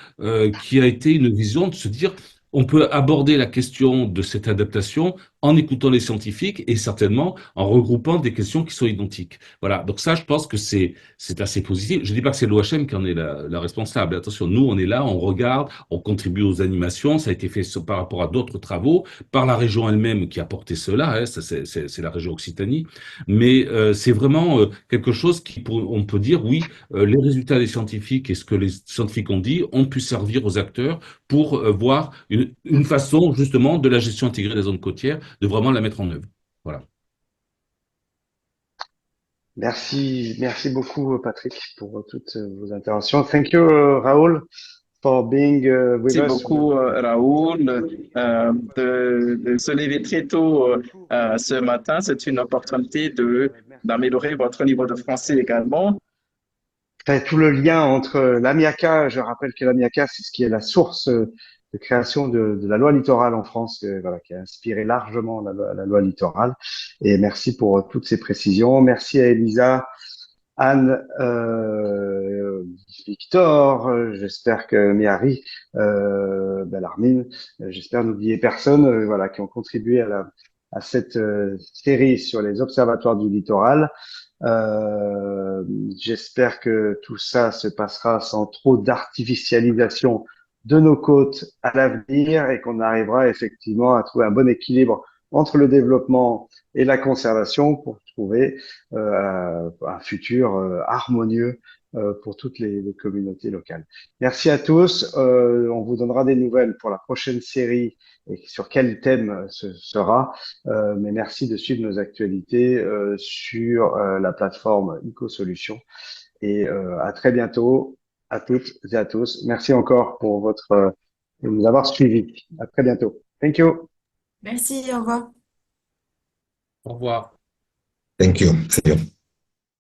qui a été une vision de se dire, on peut aborder la question de cette adaptation en écoutant les scientifiques et certainement en regroupant des questions qui sont identiques. Voilà. Donc ça, je pense que c'est assez positif. Je dis pas que c'est l'OHM qui en est la responsable. Attention, nous, on est là, on regarde, on contribue aux animations. Ça a été fait par rapport à d'autres travaux, par la région elle-même qui a porté cela. Hein, c'est la région Occitanie. Mais c'est vraiment quelque chose on peut dire, oui, les résultats des scientifiques et ce que les scientifiques ont dit ont pu servir aux acteurs pour voir une façon justement de la gestion intégrée des zones côtières, de vraiment la mettre en œuvre. Voilà. Merci beaucoup, Patrick, pour toutes vos interventions. Thank you, Raoul, for being with Merci us. beaucoup, Raoul, de se lever très tôt ce matin. C'est une opportunité d'améliorer votre niveau de français également. Fait tout le lien entre l'AMIACA, je rappelle que l'AMIACA, c'est ce qui est la source de création de la loi littorale en France, voilà, qui a inspiré largement la loi littorale. Et merci pour toutes ces précisions. Merci à Elisa, Anne, Victor, j'espère que Miari, Bellarmine, j'espère n'oublier personne, voilà, qui ont contribué à cette série sur les observatoires du littoral. J'espère que tout ça se passera sans trop d'artificialisation de nos côtes à l'avenir et qu'on arrivera effectivement à trouver un bon équilibre entre le développement et la conservation pour trouver un futur harmonieux pour toutes les communautés locales. Merci à tous. On vous donnera des nouvelles pour la prochaine série et sur quel thème ce sera. Mais merci de suivre nos actualités sur la plateforme EcoSolutions. Et à très bientôt à toutes et à tous. Merci encore pour de nous avoir suivis. À très bientôt. Thank you. Merci, au revoir. Au revoir. Thank you. See you.